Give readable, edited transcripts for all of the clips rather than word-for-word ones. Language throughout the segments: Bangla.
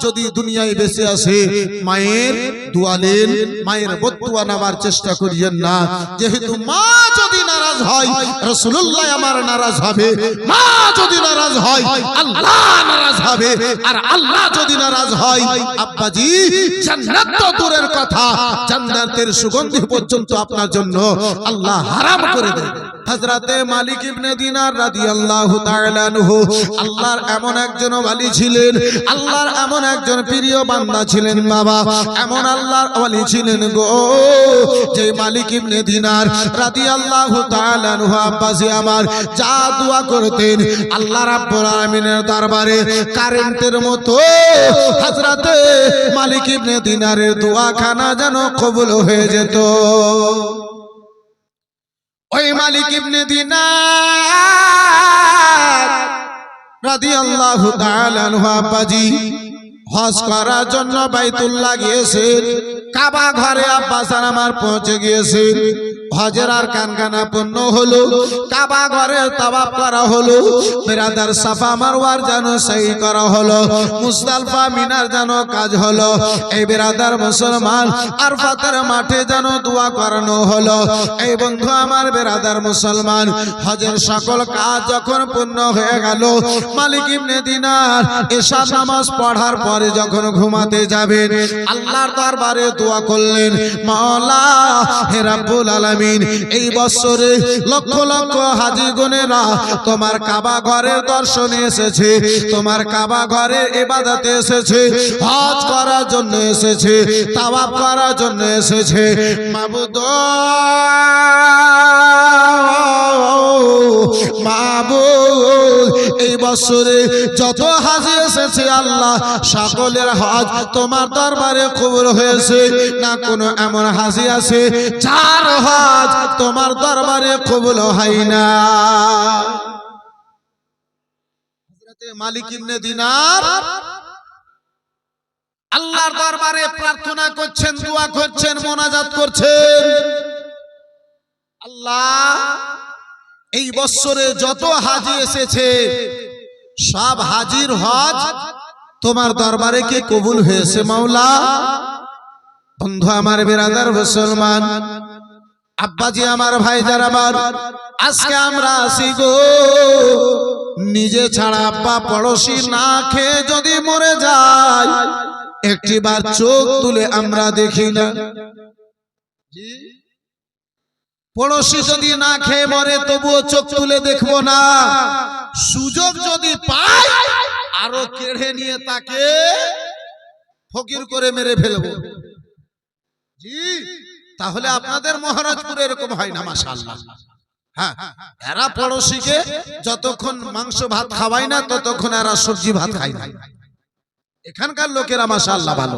যদি দুনিয়ায় বেঁচে আছে মায়ের দোয়া নেন, মায়ের বদদুয়া নেওয়ার চেষ্টা করিয়েন না। যেহেতু মা যদি নারাজ হয় রাসূলুল্লাহ আমার নারাজ হবে, মা যদি নারাজ হয় আল্লাহ নারাজ হবে, আর আল্লাহ যদি নারাজ হয় আব্বাজি জান্নাত তো দূরের কথা, জান্নাতের সুগন্ধি পর্যন্ত আপনার জন্য আল্লাহ হারাম করে দেবে। হযরতে মালিক ইবনে দিনার রাদিয়াল্লাহু তাআলা আনহু আল্লাহর এমন একজন ওলি ছিলেন, আল্লাহর এমন একজন প্রিয় বান্দা ছিলেন বাবা, এমন আল্লাহর ওলি ছিলেন গো, যে মালিক ইবনে দিনার রাদিয়াল্লাহু তাআলা আনহু আব্বাজি আমার যা দোয়া করতেন আল্লাহ রাব্বুল আলামিনের দরবারে কারেন্টের মতো হযরতে মালিক ইবনে দিনারের দোয়াখানা যেন কবুল হয়ে যেত। ওই মালিক ইবনে দিনার রাদিয়াল্লাহু তাআলা আনহু আব্বাজি হজ করার জন্য বাইতুল্লাহ গিয়েছেন, কাবা ঘরে আব্বাসান আমার পৌঁছে গিয়েছেন। হজের আর কানকানা পূর্ণ হলো, কাবা ঘরে তাওয়াফ করা হলো, বিরাদার সাফা মারওয়ার যেন সই করা হলো, মুজদালিফা মিনার যেন কাজ হলো, এই বিরাদার মুসলমান আরফাতের মাঠে যেন দোয়া করানো হলো। এই বন্ধু আমার বিরাদার মুসলমান হজের সকল কাজ যখন পূর্ণ হয়ে গেল, মালিক ইবনে দিনার এশা নামাজ পড়ার পরে যখন ঘুমাতে যাবেন আল্লাহর দরবারে দোয়া করলেন, মাওলা হে রাব্বুল আলামিন এই বছরে লক্ষ লক্ষ হাজী গণেরা তোমার কাবা ঘরের দর্শনে এসেছে, তোমার কাবা ঘরের ইবাদতে এসেছে, হজ করার জন্য এসেছে, তাওয়াফ করার জন্য এসেছে। মাবুদ মাবুদ এই বছরে যত হাজী এসেছে আল্লাহ সকলের হজ তোমার দরবারে কবুল হয়েছে, না কোনো এমন হাজী আছে যার হজ তোমার দরবারে কবুল হয় না। হযরতে মালিক ইবনে দিনার আল্লাহর দরবারে প্রার্থনা করছেন, দোয়া করছেন, মোনাজাত করছেন, আল্লাহ এই বছরে যত হাজী এসেছে সব হাজীর হজ তোমার দরবারে কি কবুল হয়েছে মাওলা? বন্ধু আমার বিরাদার মুসলমান আব্বাজি আমার ভাইজান আমার, আজকে আমরা আসি গো নিজে ছাড়া আব্বা পড়োশি না খেয়ে যদি মরে যায় একটিবার চোখ তুলে আমরা দেখি না। পড়োশি যদি না খেয়ে মরে তবুও চোখ তুলে দেখবো না, সুযোগ যদি পাই আরো কেড়ে নিয়ে তাকে ফকির করে মেরে ফেলবো। জি, তাহলে আপনাদের মহারাজপুরে এরকম হয় না মাশাআল্লাহ। হ্যাঁ, এরা পড়োশিকে যতক্ষণ মাংস ভাত খাওয়ায় না ততক্ষণ এরা সবজি ভাত খায় না। এখানকার লোকেরা মাশাআল্লাহ ভালো।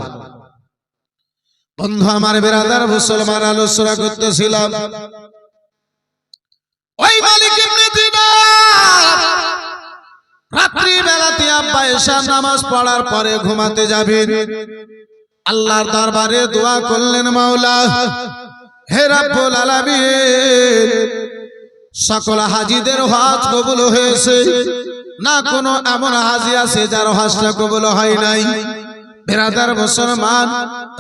বন্ধু আমার বিরাদার মুসলমান আলোচনা করতেছিলাম, ওই মালিক ইবনে দিনার রাত্রি বেলাতে আব্বা এশা নামাজ পড়ার পরে ঘুমাতে যাবেন, আল্লাহর দরবারে দোয়া করলেন, মাওলা হে রাব্বুল আলামিন সকল হাজীদের হজ কবুল হয়েছে, না কোনো এমন হাজী আছে যার হজটা কবুল হয় নাই। বিরাদার মুসলমান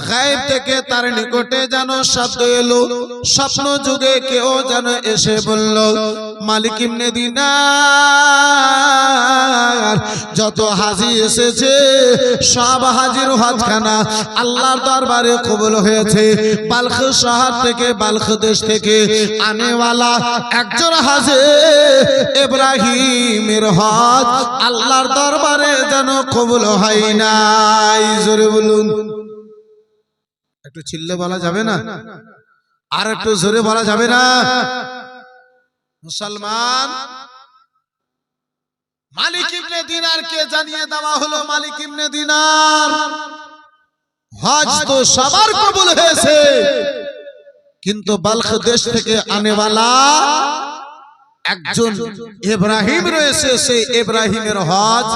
গায়েব থেকে তার নিকটে যেন শব্দ এলো, স্বপ্ন যুগে কেউ যেন এসে বলল, মালিক ইবনে দিনার যত হাজী এসেছে সব হাজীর হজখানা আল্লাহর দরবারে কবুল হয়েছে। বালখ শহর থেকে, বালখ দেশ থেকে আনেওয়ালা একজন হাজী ইব্রাহিমের হজ আল্লাহর দরবারে যেন কবুল হয় নাই। জোরে বলুন, একটু চিল্লে বলা যাবে না? আর একটু জোরে বলা যাবে না? মুসলমান মালিক ইবনে দিনারকে জানিয়ে দেওয়া হলো, মালিক ইবনে দিনার হজ তো সবার কবুল হয়েছে, কিন্তু বালখ দেশ থেকে আনেওয়ালা একজন ইব্রাহিম রয়েছে, সেই ইব্রাহিমের হজ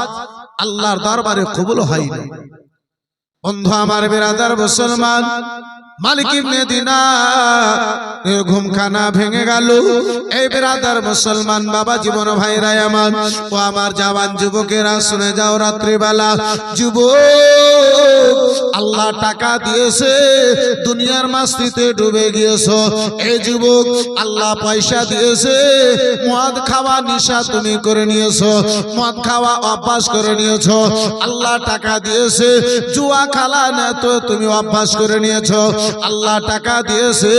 আল্লাহর দরবারে কবুল হয়নি। বন্ধু আমার বিরাদার মুসলমান মালিক ইবনে দিনার ঘুমখানা ভেঙে গেল। এই বিরাদার মুসলমান বাবা জীবন ভাইরা আমার ও আমার জওয়ান যুবকেরা শুনে যাও, রাত্রিবেলা যুবক আল্লাহ টাকা দিয়েছে, দুনিয়ার মাস্তিতে ডুবে গিয়েছো। এই যুবক, আল্লাহ পয়সা দিয়েছে, মদ খাওয়া নেশা তুমি করে নিয়েছো, মদ খাওয়া অভ্যাস করে নিয়েছো। আল্লাহ টাকা দিয়েছে, জুয়া খেলা না তো তুমি অভ্যাস করে নিয়েছো। আল্লাহ টাকা দিয়েছে,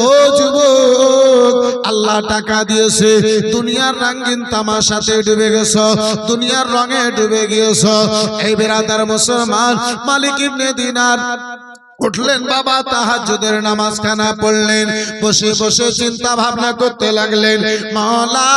ও যুবক, আল্লাহ টাকা দিয়েছে, দুনিয়ার রঙিন তামাশাতে ডুবে গেছো, দুনিয়ার রঙে ডুবে গিয়েছো। এই বিরাদার মুসলমান, মালিক ইবনে দিনার উঠলেন বাবা, তাহাজ্জুদের নামাজ খানা পড়লেন, বসে বসে চিন্তা ভাবনা করতে লাগলেন, মাওলা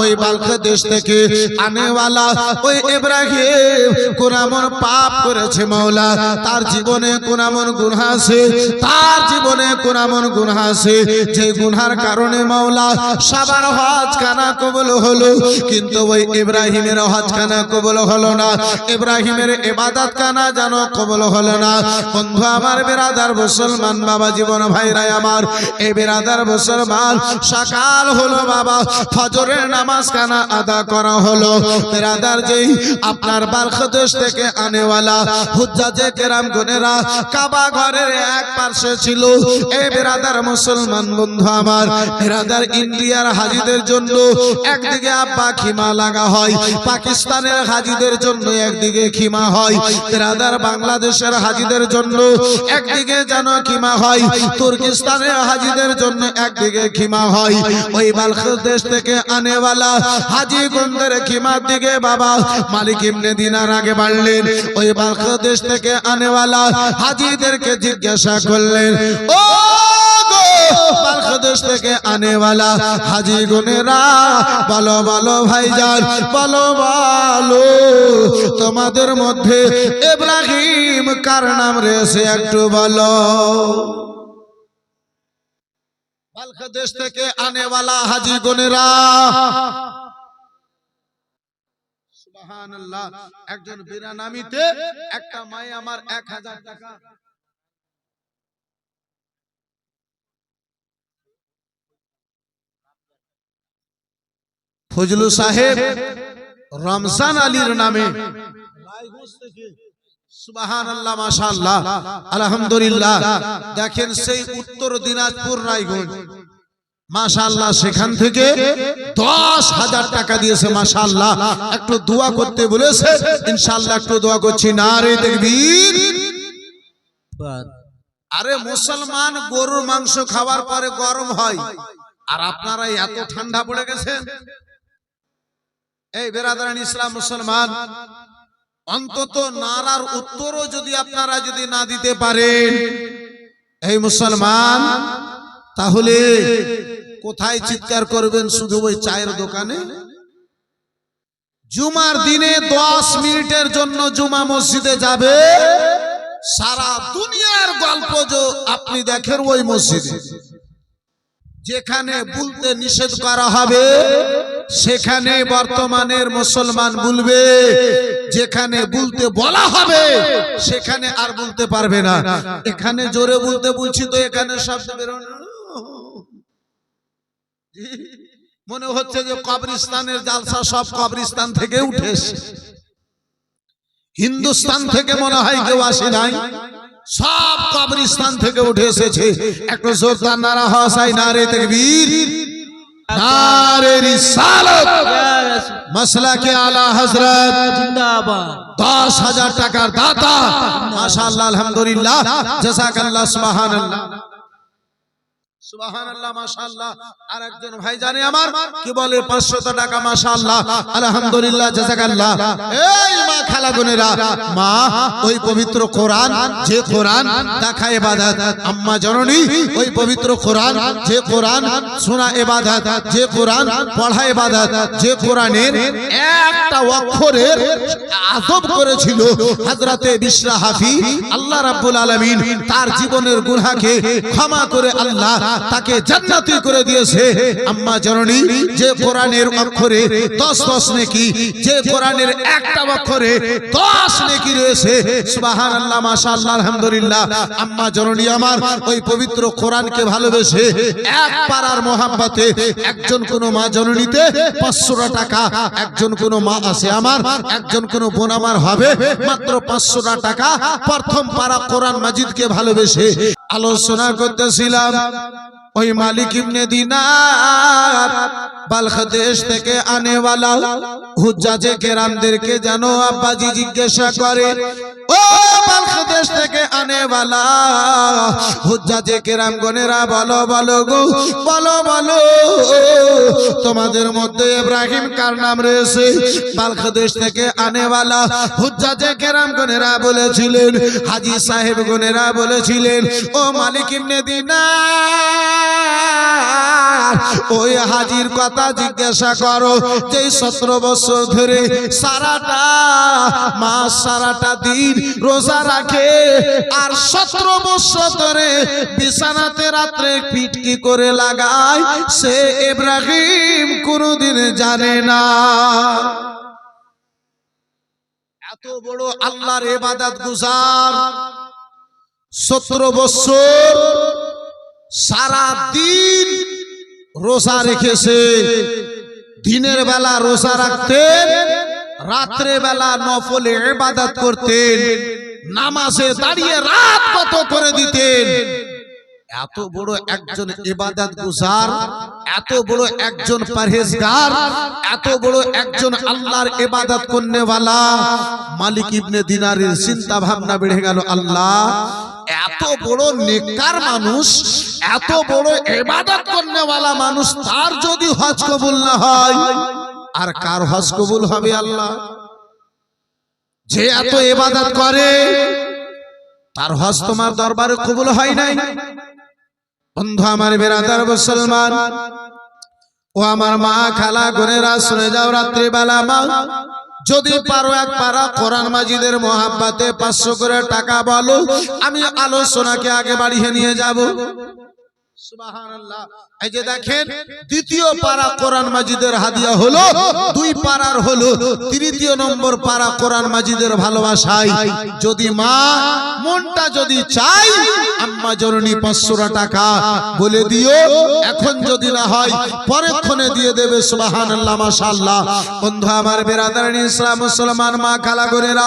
ওই বালখ দেশ থেকে আনেওয়ালা ওই ইব্রাহিম কোন এমন পাপ করেছে মাওলা, তার জীবনে কোন এমন গুনাহ আছে, তার জীবনে কোন এমন গুনাহ আছে যে গুনার কারণে মাওলা সবার হজ খানা কবুল হলো, কিন্তু ওই ইব্রাহিমের হজ খানা কবুল হলো না, ইব্রাহিমের ইবাদত খানা যেন কবুল হলো না। বন্ধু আমার বিরাদার মুসলমান বাবা, জীবন ভাইরা আমার, এই বিরাদার মুসলমান, সকাল হলো বাবা, ফজরের নামাজ কানা আদা করা হলো। বিরাদার, যেই আপনার বালখ দেশ থেকে আনেওয়ালা হুজ্জাজে কেরাম গুনেরা কাবা ঘরের এক পাশে ছিল। এই বিরাদার মুসলমান বন্ধু আমার, বিরাদার ইন্ডিয়ার হাজিদের জন্য একদিকে আব্বা খিমা লাগা হয়, পাকিস্তানের হাজিদের জন্য একদিকে খিমা হয়, বিরাদার বাংলাদেশের হাজিদের জন্য একদিকে যেন খিমা হয়, তুর্কিস্তানের হাজিদের জন্য একদিকে খিমা হয়। ওই বালখ দেশ থেকে আনেওয়ালা হাজি গুনদের খিমার দিকে বাবা মালিক ইবনে দিনার আগে বাড়লেন। ওই বালখ দেশ থেকে আনেওয়ালা হাজিদেরকে জিজ্ঞাসা করলেন, ও বালখ দেশ থেকে আনেওয়ালা হাজি গুনেরা, বলো বলো ভাইজান, বলো বলো তোমাদের মধ্যে ইব্রাহিম কার নাম রয়েছে একটু বলো। বালখ দেশ থেকে আনেওয়ালা হাজি গুনেরা, সুবহানাল্লাহ, একজন বিরানামিতে একটা মাই আমার 1000 টাকা, ফজলু সাহেব রমজান আলীর নামে রায়গঞ্জ থেকে, সুবহানাল্লাহ, মাশাআল্লাহ, আলহামদুলিল্লাহ। দেখেন সেই উত্তর দিনাজপুর রায়গঞ্জ, মাশাআল্লাহ, সেখান থেকে 10,000 টাকা দিয়েছে, মাশাআল্লাহ। একটু দোয়া করতে বলেছে, ইনশাআল্লাহ একটু দোয়া করছি। নারে তাকবীর। আরে মুসলমান গরুর মাংস খাওয়ার পরে গরম হয়, আর আপনারা এত ঠান্ডা পড়ে গেছেন। এই বেরাদারান ইসলাম মুসলমান, অন্তত নারার উত্তরও যদি আপনারা যদি না দিতে পারেন এই মুসলমান, তাহলে কোথায় চিৎকার করবেন? শুধু ওই চায়ের দোকানে। জুমার দিনে 10 মিনিটের জন্য জুমা মসজিদে যাবে, সারা দুনিয়ার গল্প যে আপনি দেখেন ওই মসজিদে। যেখানে বলতে নিষেধ করা হবে সেখানে বর্তমানের মুসলমান বলবে, যেখানে বলতে বলা হবে সেখানে আর বলতে পারবে না। এখানে জোরে বলতে বলছি তো এখানে শব্দ বেরোনো, মনে হচ্ছে যে কবরস্থানের জালসা সব কবরস্থান থেকে উঠে এসেছে, হিন্দুস্তান থেকে মনে হয় কেউ আসে নাই, সব কবরস্থান থেকে উঠে এসেছে। একটু জোরদার নারা হয়, নারে তাকবীর, নারে রিসালাত, মাসলাকে আলা হযরত জিন্দাবাদ। 10,000 টাকার দাতা, মাশাআল্লাহ, আলহামদুলিল্লাহ, জাযাকাল্লাহ, সুবহানাল্লাহ, সুবহানাল্লাহ, মাশাআল্লাহ। আর একজন ভাই জানে আমার কি বলে 500 টাকা, মাশাআল্লাহ, আলহামদুলিল্লাহ, জাযাকাল্লাহ। এই মা খালা বোনেরা, মা ওই পবিত্র কোরআন, যে কোরআন দেখা ইবাদত, আম্মা জননী ওই পবিত্র কোরআন, যে কোরআন শোনা ইবাদত, যে কোরআন পড়া ইবাদত, যে কোরআনের একটা অক্ষরের আদব করেছিল হযরতে বিশরা হাফি, আল্লাহ রাব্বুল আলামিন তার জীবনের গুনাহকে ক্ষমা করে আল্লাহ তাকে জান্নাতি করে দিয়েছে। আম্মা জননী যে কোরআনের অক্ষরে 10 নেকি, যে কোরআনের একটা অক্ষরে 10 নেকি রয়েছে। সুবহানাল্লাহ, মাশাআল্লাহ, আলহামদুলিল্লাহ। আম্মা জননী আমার ওই পবিত্র কোরআনকে ভালোবেসে এক পারার মোহাব্বতে একজন কোন মা জননীতে 500 টাকা, একজন কোন মা আছে আমার, একজন কোন বোন আমার হবে মাত্র 500 টাকা প্রথম পারা কোরআন মাজিদকে ভালোবেসে আলোচনা করতেছিলাম। ওই মালিক ইবনে দিনার বালখ দেশ থেকে আনেওয়ালা হুজ্জাজে কেরামদেরকে জানো আব্বাজি জিজ্ঞাসা করে, ও বালখ দেশ থেকে আনেওয়ালা হুজ্জাজে কেরাম গনেরা বলো বলো গো, বলো বলো তোমাদের মধ্যে ইব্রাহিম কার নাম রয়েছে? বালখ দেশ থেকে আনেওয়ালা হুজ্জাজে কেরাম গনেরা বলেছিলেন, হাজী সাহেব গনেরা বলেছিলেন, ও মালিক ইবনে দিনার ওই হাজির কথা জিজ্ঞাসা করো যে 17 বছর ধরে সারাটা মাস সারাটা দিন রোজা রাখে আর 17 বছর ধরে বিছানাতে রাত্রে পিটকি করে লাগায়, সে ইব্রাহিম কোনদিন জানে না। এত বড় আল্লাহর ইবাদত গুজার 17 বছর সারা দিন রোজা রেখেছে। দিনের বেলা রোজা রাখতেন, রাত্রে বেলা নফলে ইবাদত করতেন, নামাজে দাঁড়িয়ে রাত কত করে দিতেন। এত বড় একজন ইবাদত গুজার, এত বড় একজন পরহেজগার, এত বড় একজন আল্লাহর ইবাদত করনেওয়ালা মালিক ইবনে দিনারের চিন্তা ভাবনা বেড়ে গেল, আল্লাহ এত বড় নেককার মানুষ, এত বড় ইবাদত করনেওয়ালা মানুষ, তার যদি হজ কবুল না হয় আর কার হজ কবুল হবে? আল্লাহ যে এত ইবাদত করে তার হজ তোমার দরবারে কবুল হয় নাই। বন্ধু আমার, বেরাদার মুসলমান ও আমার মা খালা বোনেরা শুনে যাও, রাত্রি বেলা মা যদি পারো এক পারা কোরআন মাজিদের মোহাব্বতে 500 করে টাকা বলো, আমি আলোচনাকে আগে বাড়িয়ে নিয়ে যাব। সুবহানাল্লাহ। এই যে দেখেন, দ্বিতীয় পারা কোরআন মাজিদের হাদিয়া হলো, 2 পারার হলো, তৃতীয় নম্বর পারা কোরআন মাজিদের ভালোবাসায় যদি মা মনটা যদি চাই, আম্মা জননী 500 টাকা বলে দিও, এখন যদি না হয় পরক্ষণে দিয়ে দেবে। সুবহানাল্লাহ, মাশাআল্লাহ। বন্ধু আমার, বেরাদারানি ইসলাম মুসলমান মা খালা গোরেরা,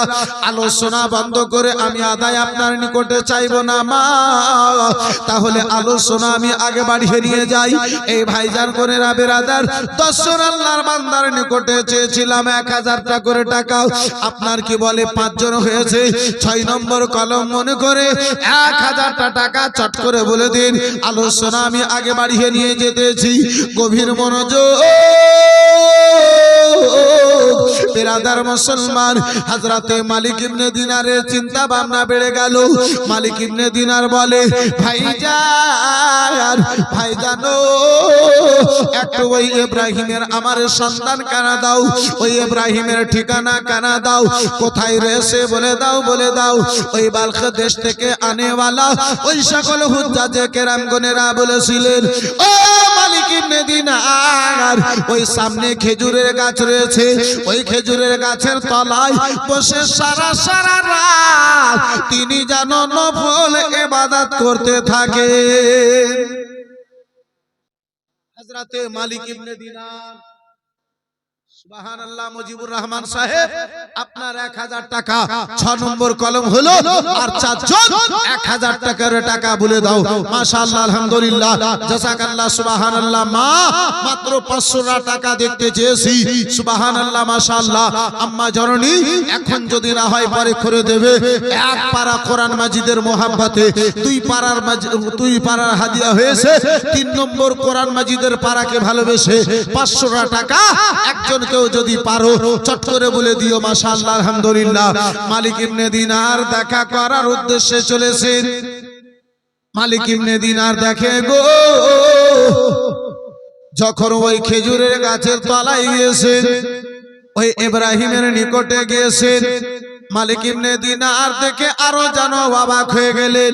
আলোচনা বন্ধ করে আমি আদায় আপনার নিকটে চাইবো না মা, তাহলে আলোচনা আমি আগে বাড়িয়ে নিয়ে যাই। এই ভাইজান গোরেরা বেরাদার, 10 জন আল্লাহর বান্দার নিকটে চেয়েছিলাম 1000 টাকা করে টাকা, আপনার কি বলে 5 জন হয়েছে, 6 নম্বর কলম মনে করে 1000 টাকা চট করে বলে দিন। আলোচনা আমি আগে বাড়িয়ে নিয়ে যেতেছি, গভীর মনোযোগ। বেরাদার মুসলমান, হযরতে মালিক ইবনে দিনারের চিন্তা ভাবনা বেড়ে গেল। মালিক ইবনে দিনার বলে, ভাইজান ভাইজানো একটু ওই ইব্রাহিমের আমার সন্তান কানা দাও, ওই ইব্রাহিমের ঠিকানা কানা দাও, কোথায় রয়েছে বলে দাও, বলে দাও। ওই বালখ দেশ থেকে আনেওয়ালা ওই সকল হুজ্জাজে কেরামগণেরা বলেছিলেন, ও মালিক ইবনে দিনার ওই সামনে খেজুরের গাছ রয়েছে, ওই খেজুরের গাছের তলায় বসে সারা সারা রাত তিনি যেন নফল ইবাদত করতে থাকে। হযরতে মালিক ইবনে দিনার, সুবহানাল্লাহ, মুজিবুর রহমান সাহেব, আপনার 1000 টাকা 6 নম্বর কলম হলো, আর 4 জন 1000 টাকার টাকা বলে দাও। মাশাআল্লাহ, আলহামদুলিল্লাহ, জাযাকাল্লাহ, সুবহানাল্লাহ। মা মাত্র 500 টাকা দেখতে চেয়েছি, সুবহানাল্লাহ, মাশাআল্লাহ। আম্মা জননী এখন যদি না হয় পরে করে দেবে। এক পারা কোরআন মাজিদের মোহাব্বতে 2 পারার হাদিয়া হয়েছে। 3 নম্বর কোরআন মাজিদের পারাকে ভালোবেসে 500 টাকা একজন কেউ যদি পারো চট করে বলে দিও মাশাআল্লাহ, আলহামদুলিল্লাহ। মালিক ইবনে দিনার দেখা করার উদ্দেশ্যে চলেছেন। মালিক ইবনে দিনার দেখে গো, যখন ওই খেজুরের গাছের তলায় গিয়েছেন, ওই ইব্রাহিমের নিকটে গিয়েছেন, মালিক ইবনে দিনার দেখে আরো যেন অবাক হয়ে গেলেন।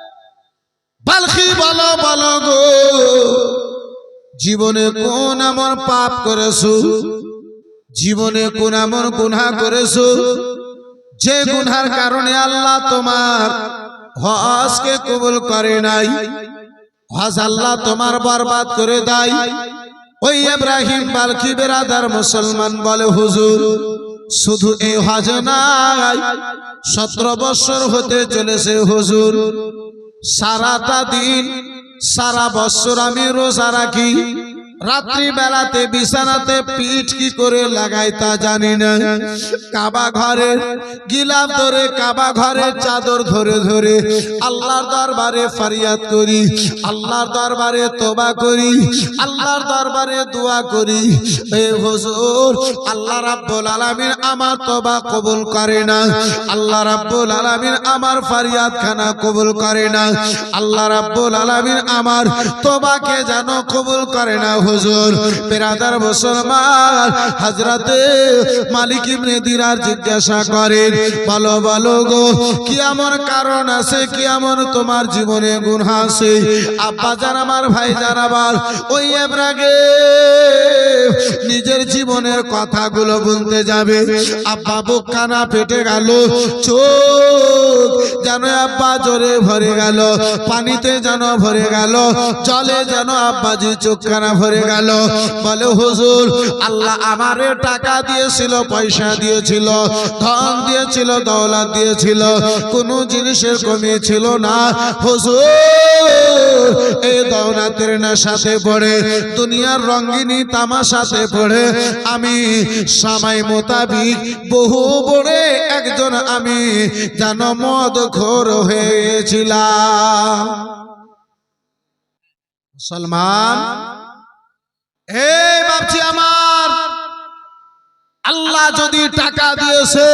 বলো গো জীবনে কোন এমন পাপ করেছো, জীবনে কোন এমন গুনাহ করেছো যে গুনার কারণে আল্লাহ তোমার হজকে কবুল করে নাই, হজ আল্লাহ তোমার বরবাদ করে দেয়। ওই ইব্রাহিম বালকি বেরাদার মুসলমান বলে হুজুর শুধু এই হজ নাই, 17 বছর হতে চলেছে হুজুর, সারাটা দিন সারা বছর আমি রোজা রাখি, রাত্রি বেলাতে বিছানাতে পিঠ কি করে লাগাই তা জানি না, কাবা ঘরের গিলাফ ধরে কাবা ঘরের চাদর ধরে ধরে আল্লাহর দরবারে ফরিয়াদ করি, আল্লাহর দরবারে তওবা করি, আল্লাহর দরবারে দোয়া করি। এ হুজুর আল্লাহ রাব্বুল আলামিন আমার তওবা কবুল করে না, আল্লাহ রাব্বুল আলামিন আমার ফরিয়াদ খানা কবুল করে না, আল্লাহ রাব্বুল আলামিন আমার তওবাকে যেন কবুল করে না। হুজুর বেরাদার মুসলমান হযরতে মালিক ইবনে দিনার জিজ্ঞাসা করেন বলো বলো গো কি এমন কারণ আছে, কি এমন তোমার জীবনে গুনাহ আছে? আব্বা জান আমার ভাই জান আমার ওই ইব্রাহিম নিজের জীবনের কথাগুলো বলতে যাবে, আব্বা বুক কানা ফেটে গেল, চোখ যেন আব্বা জোরে ভরে গেল, পানিতে যেন ভরে গেল, জলে যেন আব্বাজি চোখ কানা ভরে গেল। বলে হুজুর আল্লাহ আমারে টাকা দিয়েছিল, পয়সা দিয়েছিল, ধন দিয়েছিল, দৌলত দিয়েছিল, কোনো জিনিসের কমি ছিল না। হুজুর এই দৌলতের নেশাতে পড়ে, দুনিয়ার রঙ্গিনী তামাশাতে পড়ে আমি সময় মোতাবিক বহু বড় একজন আমি যেন মদখোর হয়েছিলাম। মুসলমান এই বাপজি আমার, আল্লাহ যদি টাকা দিয়েছে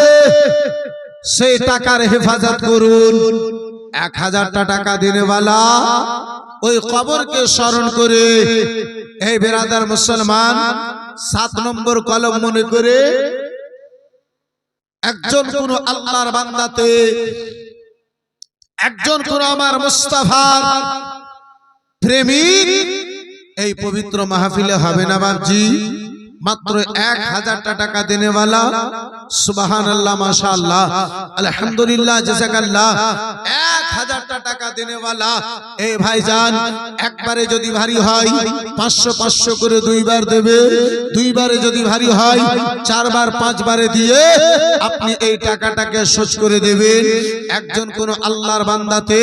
সেই টাকার হেফাজত করুন। 1000টা টাকা দিনেওয়ালা ওই কবরকে স্মরণ করে এই বেরাদার মুসলমান 7 নম্বর কলম মনে করে একজন কোন আল্লাহর বান্দাতে, একজন কোন আমার মুস্তাফার প্রেমিক এই পবিত্র মাহফিলে হবে না বাপজি? মাত্র 1000টা টাকা দেনেওয়ালা, সুবহানাল্লাহ মাশাআল্লাহ আলহামদুলিল্লাহ জাযাকাল্লাহ, 1000টা টাকা দেনেওয়ালা এই ভাইজান একবারে যদি ভারী হয় 500 500 করে দুইবার দেবে, দুইবারে যদি ভারী হয় 4 বার 5 বারে দিয়ে আপনি এই টাকাটাকে শোধ করে দেবেন। একজন কোন আল্লাহর বান্দাতে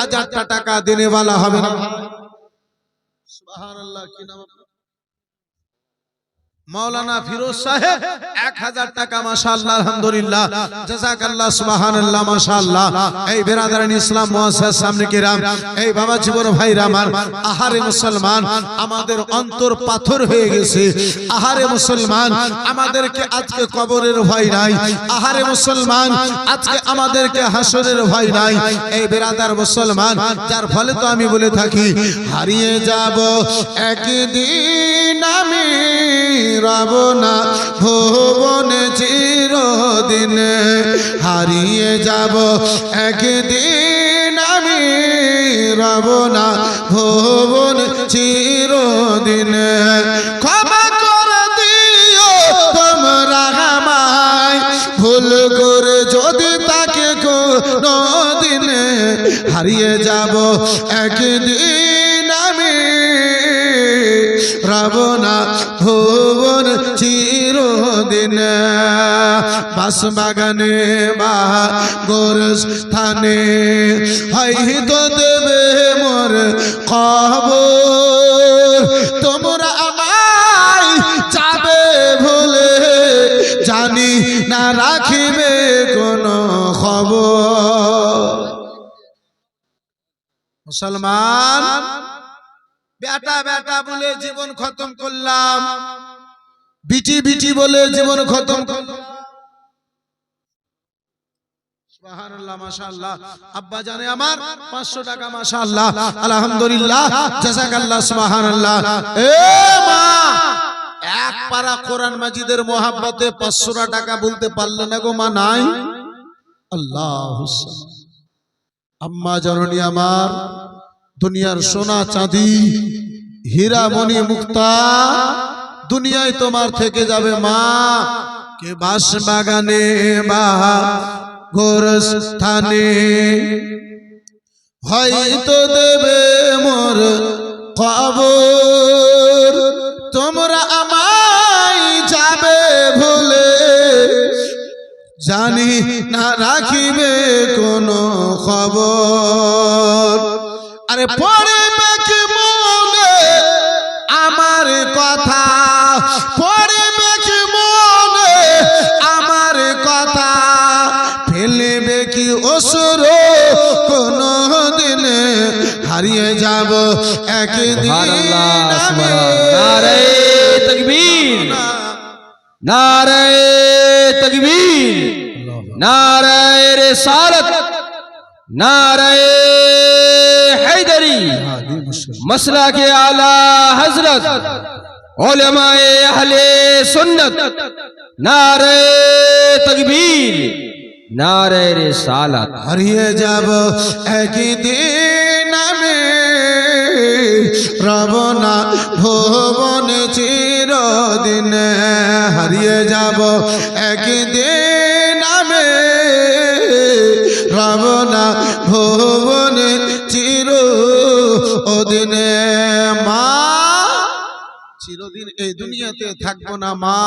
1000টা টাকা দেনেওয়ালা হবে না। সুবহানাল্লাহ কি নাম? মৌলানা ফিরোজ সাহেব 1000 টাকা মাশাআল্লাহ আলহামদুলিল্লাহ জাযাকাল্লাহ সুবহানাল্লাহ মাশাআল্লাহ। এই বেরাদারান ইসলাম মুআসসাস সামনে কিরাম, এই বাবা জীবন ভাইরা আমার, আহারে মুসলমান আমাদের অন্তর পাথর হয়ে গেছে, আহারে মুসলমান আমাদেরকে আজকে কবরের ভয় নাই, আহারে মুসলমান আজকে আমাদেরকে হাসরের ভয় নাই। এই বেরাদার মুসলমান যার ফলে তো আমি বলে থাকি হারিয়ে যাব একদিন আমি রব না ভুবনে চিরদিন, হারিয়ে যাব একদিন আমি রব না ভুবন চিরদিন। ক্ষমা করে দিও তোমরা আমায়, ভুল করে যদি তাকে কোনো দিন, হারিয়ে যাব একদিন আমি রব না ভুবন চিরদিন। বাস বাগানে বা গোরস্থানে হয়তো দেবে মোর কবর, তোমরা আমায় যাবে ভুলে জানি না রাখিবে কোনো খবর। মুসলমান বেটা বেটা বলে জীবন খতম করলাম, বিটি বিটি বলে জীবন খতম করলাম। সুবহানাল্লাহ মাশাআল্লাহ। আব্বা জানে আমার 500 টাকা মাশাআল্লাহ আলহামদুলিল্লাহ জাযাকাল্লাহ সুবহানাল্লাহ। এ মা এক পারা কোরআন মাজিদের মোহাব্বতে 500 টাকা বলতে পারলে না গো মা? নাই আল্লাহুস। আম্মা জননী আমার দুনিয়ার সোনা চাঁদি হীরা মণি মুক্তা দুনিয়ায় তোমার থেকে যাবে মা। কে বাস বাগানে বা গোরস্থানে হয়তো দেবে মোর খবর, তোমরা আমায় যাবে ভুলে, জানি না রাখিবে কোনো খবর। আরে পড়বে কি মনে আমার কথা, পড়বে কি মনে আমার কথা, ফেলবে কি অসুর কোনো দিনে, হারিয়ে যাব একদিন। নারে তাকবীর, নারে তাকবীর, নারে রিসালাত, নারে हैदरी, मसला के आला हजरत उलमाए अहले सुन्नत, नारे तकबीर, नारे रिसालत। হারিয়ে যাব একদিন আমি রবনা ভুবন চিরদিন, হারিয়ে যাব একদিন আমি রবনা ভুবন চিরদিনে। মা চিরদিন এই দুনিয়াতে থাকবো না মা,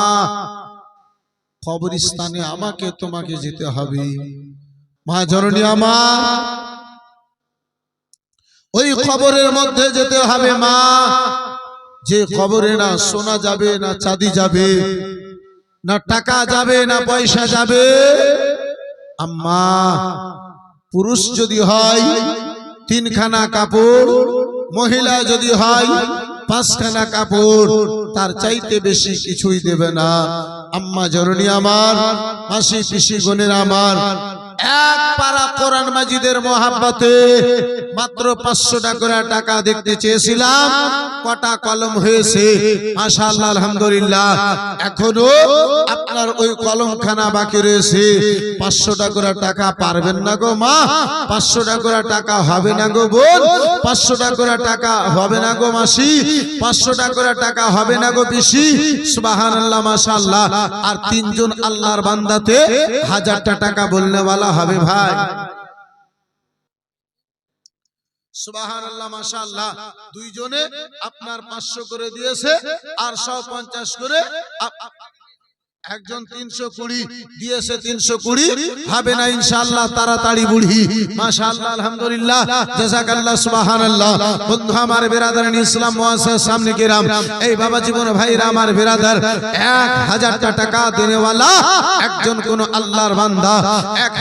কবরস্থানে আমাকে তোমাকে যেতে হবে। মা জননী আমার, ওই কবরের মধ্যে যেতে হবে মা, যে কবরে না সোনা যাবে, না চাঁদি যাবে, না টাকা যাবে, না পয়সা যাবে। আম্মা পুরুষ যদি হয় 3 খানা কাপড়, মহিলা যদি হয় 5 খানা কাপড়, তার চাইতে বেশি কিছুই দেবে না। আম্মা জননী আমার, মাসি পিসি বোনের আমার, এক পারা কোরআন মাজিদের মোহাব্বতে মাত্র 500 টাকা দেখতে চেয়েছিলাম, কটা কলম হয়েছে মাশাআল্লাহ আলহামদুলিল্লাহ। এখনো আপনার ওই কলমখানা বাকি রয়েছে। 500 টাকা পারবেন না গো মা, 500 টাকা হবে না গো বোন, 500 টাকা হবে না গো মাসি, 500 টাকা হবে না গো পিসি। সুবহানাল্লাহ মাশাআল্লাহ। আর 3 জন আল্লাহর বান্দাতে 1000 টাকা বলনে वाला হবে ভাই। সুবহানাল্লাহ মাশাআল্লাহ। 2 জনে আপনার 500 করে দিয়েছে, আর 150 করে একজন 320 দিয়েছে, 320 হবে না ইনশাআল্লাহ, তাড়াতাড়ি বুড়ি। মাশাআল্লাহ আলহামদুলিল্লাহ, জাযাকাল্লাহ সুবহানাল্লাহ। বন্ধু আমার বিরাদারান ইসলাম মুআসসাস সামনে কিরাম, এই বাবা জীবন ভাইরা আমার বিরাদার, 1000 টাকা দেনে वाला একজন কোন আল্লাহর বান্দা,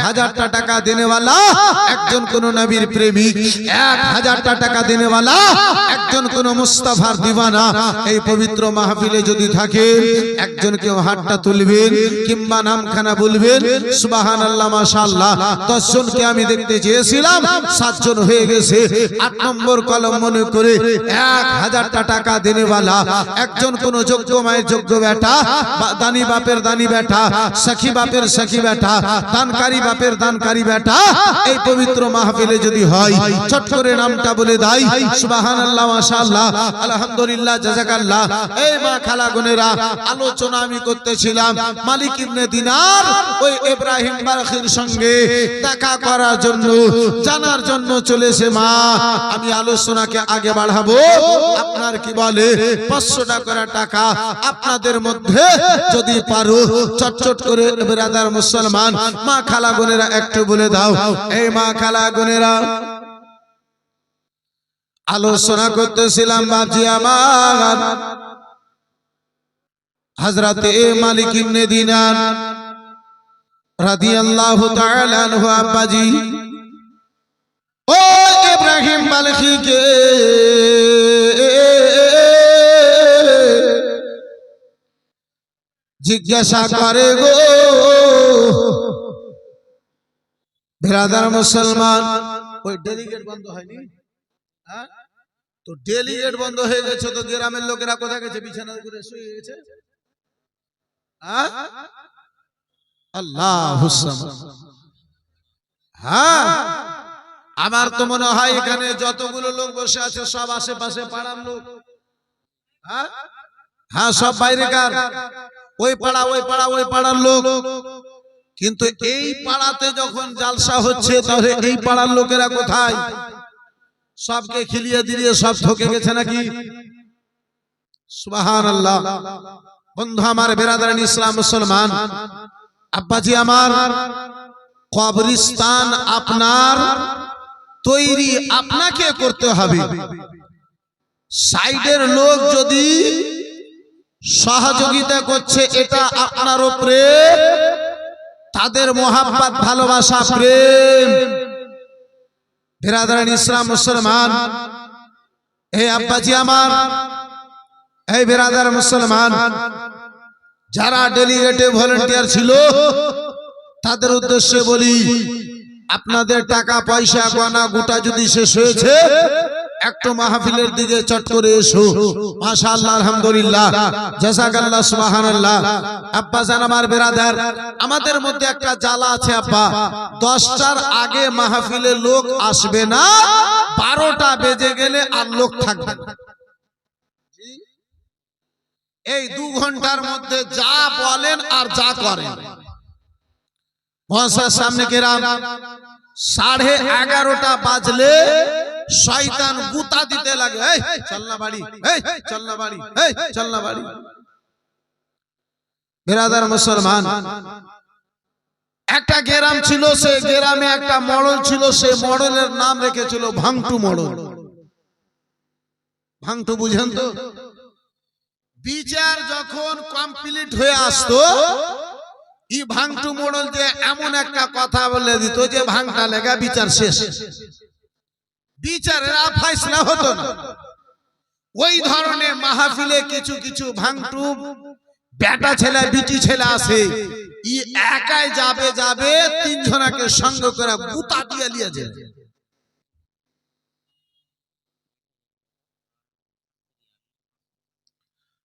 1000 টাকা দেনে वाला একজন কোন নবীর প্রেমিক, 1000 টাকা দেনে वाला একজন কোন মুস্তাফার দিওয়ানা। এই পবিত্র মাহফিলে যদি থাকে, একজন কেউ হাতটা তুলবেন কিংবা নামখানা বলবেন। সুবহানাল্লাহ মাশাআল্লাহ। 10 জনকে আমি দেখতে চেয়েছিলাম, 7 জন হয়ে গেছে। 8 নম্বর কলম মনে করে 1000 টাকা দেনে वाला একজন কোন যোগ্য মায়ের যোগ্য বেটা, দানি বাপের দানি বেটা, সখী বাপের সখী বেটা, দানকারী বাপের দানকারী বেটা। এই পবিত্র মাহফিলে যদি হয়, চট করে নামটা বলে দেয়। সুবহানাল্লাহ মাশাআল্লাহ আলহামদুলিল্লাহ জাযাকাল্লাহ। এই মা খালা বোনেরা, আলোচনা আমি করতেছিলাম মালিক ইবনে দিনার ওই ইব্রাহিম বারখির সঙ্গে দেখা করার জন্য, জানার জন্য চলেছে। মা আমি আলোচনাকে আগে বাড়াবো, আপনার কি বলে 500 টাকা আপনাদের মধ্যে যদি পারো চটচট করে ব্রাদার মুসলমান মা খালা বোনেরা একটু বলে দাও। এই মা খালা বোনেরা, আলোচনা করতেছিলাম বাপজি আমার হযরতে মালিক ইবনে দিনার রাদিয়াল্লাহু তাআলা আনহু আব্বাজি ও ইব্রাহিম বালখিকে জিজ্ঞাসা করে গো ব্রাদার মুসলমান, ওই ডেলিগেট বন্ধ হয়নি? হ্যাঁ, তো ডেলিগেট বন্ধ হয়ে গেছে, তো গ্রামের লোকেরা কোথায় গেছে? বিছানা করে শুয়ে গেছে। আল্লাহু সামাদ। হ্যাঁ, আমার তো মনে হয় এখানে যতগুলো লোক বসে আছে সব আশেপাশে পাড়ার লোক। হ্যাঁ হ্যাঁ, সব বাইরেকার, ওই পাড়া ওই পাড়া ওই পাড়ার লোক। কিন্তু এই পাড়াতে যখন জালসা হচ্ছে তাহলে এই পাড়ার লোকেরা কোথায়? সবকে খিলিয়ে দিলিয়ে সব ঠকে গেছে নাকি? সুবহানাল্লাহ। বন্ধু আমার, বেরাদারান ইসলাম মুসলমান, আব্বাজি আমার, কবরস্থান আপনার তৈরি আপনাকে করতে হবে। সাইডের লোক যদি সহযোগিতা করছে এটা আপনার উপরে, তাদের মোহাব্বত ভালোবাসা প্রেম। বেরাদারান ইসলাম মুসলমান, এই আব্বাজি আমার, এই বেরাদার মুসলমান, যারা ডেলিগেটে ভলেন্টিয়ার ছিল তাদের উদ্দেশ্যে বলি, আপনাদের টাকা পয়সা গয়না গোটা যদি শেষ হয়েছে, একটু মাহফিলের দিকে চট করে এসো। মাশাআল্লাহ, আলহামদুলিল্লাহ, জাযাকাল্লাহ, সুবহানাল্লাহ। আব্বা জান আমার বেরাদার, আমাদের মধ্যে একটা জ্বালা আছে আব্বা, 10টার আগে মাহফিলে লোক আসবে না, 12টা বেজে গেলে আর লোক থাকবে না। এই 2 ঘন্টার মধ্যে যা বলেন আর যা করেন, মহাশয় সামনে কেরাম, 11:30 বাজলে শয়তান গুতা দিতে লাগে, এই চল না বাড়ি, এই চল না বাড়ি, এই চল না বাড়ি। বেরাদার মুসলমান, একটা গ্রাম ছিল, সেই গ্রামে একটা মডেল ছিল, সেই মডেলের নাম রেখেছিল ভাঙটু মডেল। ভাঙটু বুঝেন তো? বিচার যখন কমপ্লিট হয়ে আসতো, ই ভাঙটু মডেল যে এমন একটা কথা বলে দিত যে ভাঙটা লেগা বিচার শেষ, বিচারের ফয়সালা হতো না। ওই ধরনের মাহফিলে কিছু কিছু ভাঙটু বেটা ছেলে বিটি ছেলে আছে, ই একাই যাবে যাবে 3 জনাকে সঙ্গ করে গুতা দিয়ে নিয়ে যাবে।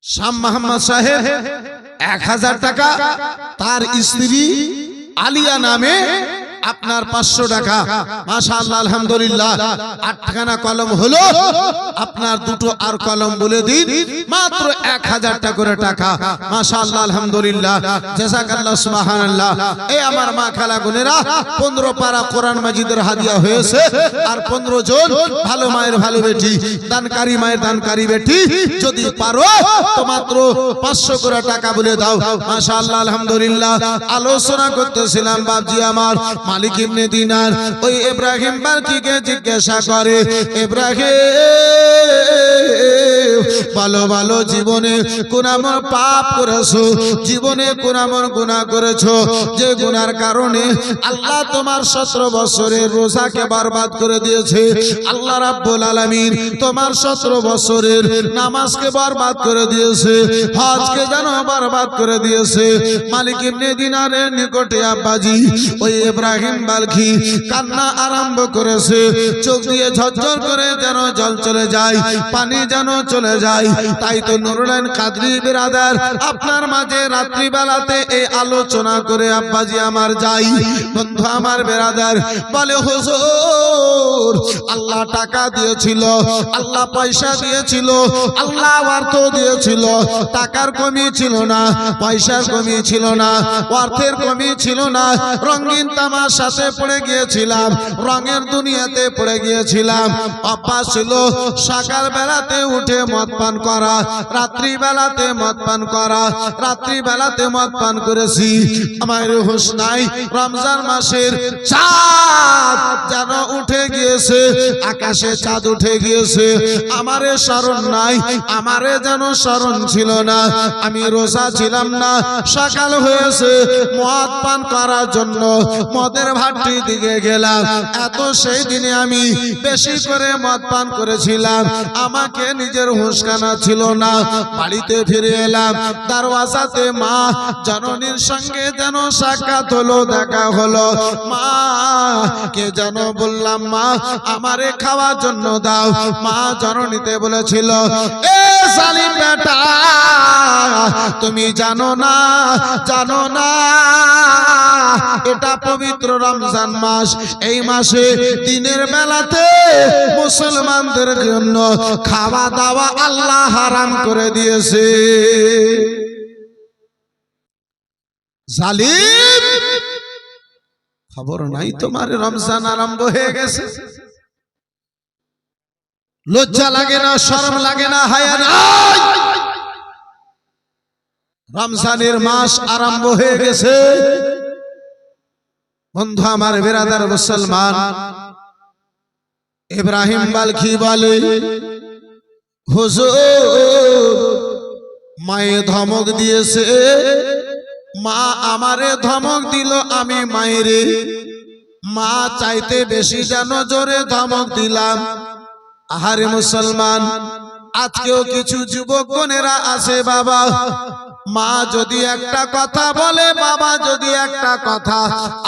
শাম মোহাম্মদ সাহেব 1000 টাকা, তার স্ত্রী আলিয়া নামে আপনার 500 টাকা। মাশাআল্লাহ, আলহামদুলিল্লাহ। 8খানা কলম হলো, আপনার 2টো আর কলম বলে দিন, মাত্র 1000 টাকা করে টাকা। মাশাআল্লাহ, আলহামদুলিল্লাহ, জাযাকাল্লাহ, সুবহানাল্লাহ। এই আমার মা খালা বোনেরা, 15 পারা কোরআন মাজিদের হাদিয়া হয়েছে, আর 15 জন ভালো মায়ের ভালো বেটি, দানকারী মায়ের দানকারী বেটি, যদি পারো তো মাত্র 500 করে টাকা বলে দাও। মাশাআল্লাহ, আলহামদুলিল্লাহ। আলোচনা করতেছিলাম বাপজি আমার, মালিক ইবনে দিনার ওই ইব্রাহিম বালকিকে জিজ্ঞাসা করে, ইব্রাহিম ভালো ভালো জীবনে কোন এমন পাপ করেছো, জীবনে কোন এমন গুনাহ করেছো যে গুনার কারণে আল্লাহ তোমার 17 বছরের রোজাকে বরবাদ করে দিয়েছে, আল্লাহ রাব্বুল আলামিন তোমার 17 বছরের নামাজকে বরবাদ করে দিয়েছে, হজকে যেন বরবাদ করে দিয়েছে। মালিক ইবনে দিনারের নিকটে আব্বাজি ওই ইব্রাহিম বালকি কান্না আরম্ভ করেছে, চোখ দিয়ে ঝরঝর করে যেন জল চলে যায়, পানি যেন চলে যায়। তাই তো নুরুল কাদরি বিরাদার আপনার মাঝে রাত্রি বেলাতে এই আলোচনা করে আব্বাজি আমার যাই। বন্ধু আমার বেরাদার বলে, হুজুর আল্লাহ টাকা দিয়েছিল, আল্লাহ পয়সা দিয়েছিল, আল্লাহ অর্থ দিয়েছিল, টাকার কমি ছিল না, পয়সার কমি ছিল না, অর্থের কমি ছিল না, রঙিন তামাশাতে পড়ে গিয়েছিলাম, রঙের দুনিয়াতে পড়ে গিয়েছিলাম। অভ্যাস ছিল সকাল বেলাতে উঠে মদ পান করা, রাত্রি বেলাতে মদ পান করা, রাত্রি বেলাতে মদ পান করেছি। আমার হুঁশ নাই, রমজান মাসের চাঁদ যেন উঠে গিয়েছে, আকাশে চাঁদ উঠে গিয়েছে, আমারে স্মরণ নাই, আমারে যেন স্মরণ ছিল না, আমি রোজা ছিলাম না। সকাল হয়েছে, মদ পান করার জন্য মদের ভাটির দিকে গেলাম। এত সেই দিনে আমি বেশি করে মদ পান করেছিলাম, আমাকে নিজের হুঁশ কানা ছিল না। বাড়িতে ফিরে এলাম, দরওয়াজাতে মা জননীর সঙ্গে যেন সাক্ষাৎ হলো, দেখা হলো। মা কে যেন বললাম, মা আমারে খাওয়ার জন্য দাও। মা জননীতে বলেছিল, এ জালিম বেটা তুমি জানো না এটা পবিত্র রমজান মাস। এই মাসে দিনের বেলাতে মুসলমানদের জন্য খাওয়া দাওয়া আল্লাহ হারাম করে দিয়েছে। জালিম খবর নাই তোমার রমজান আরম্ভ হয়ে গেছে? লজ্জা লাগে না, শরম লাগে না, হায়া নাই? রমজানের মাস আরম্ভ হয়ে গেছে। বন্ধু আমার, বেরাদার মুসলমান, ইব্রাহিম বালখি বলে হুজুর মায়ে ধমক দিয়েছে, মা আমারে ধমক দিল, আমি মায়েরে মা চাইতে বেশি যেন জোরে ধমক দিলাম। আহারে মুসলমান, আজকেও কিছু যুবক বোনেরা আছে বাবা, মা যদি একটা কথা বলে, বাবা যদি একটা কথা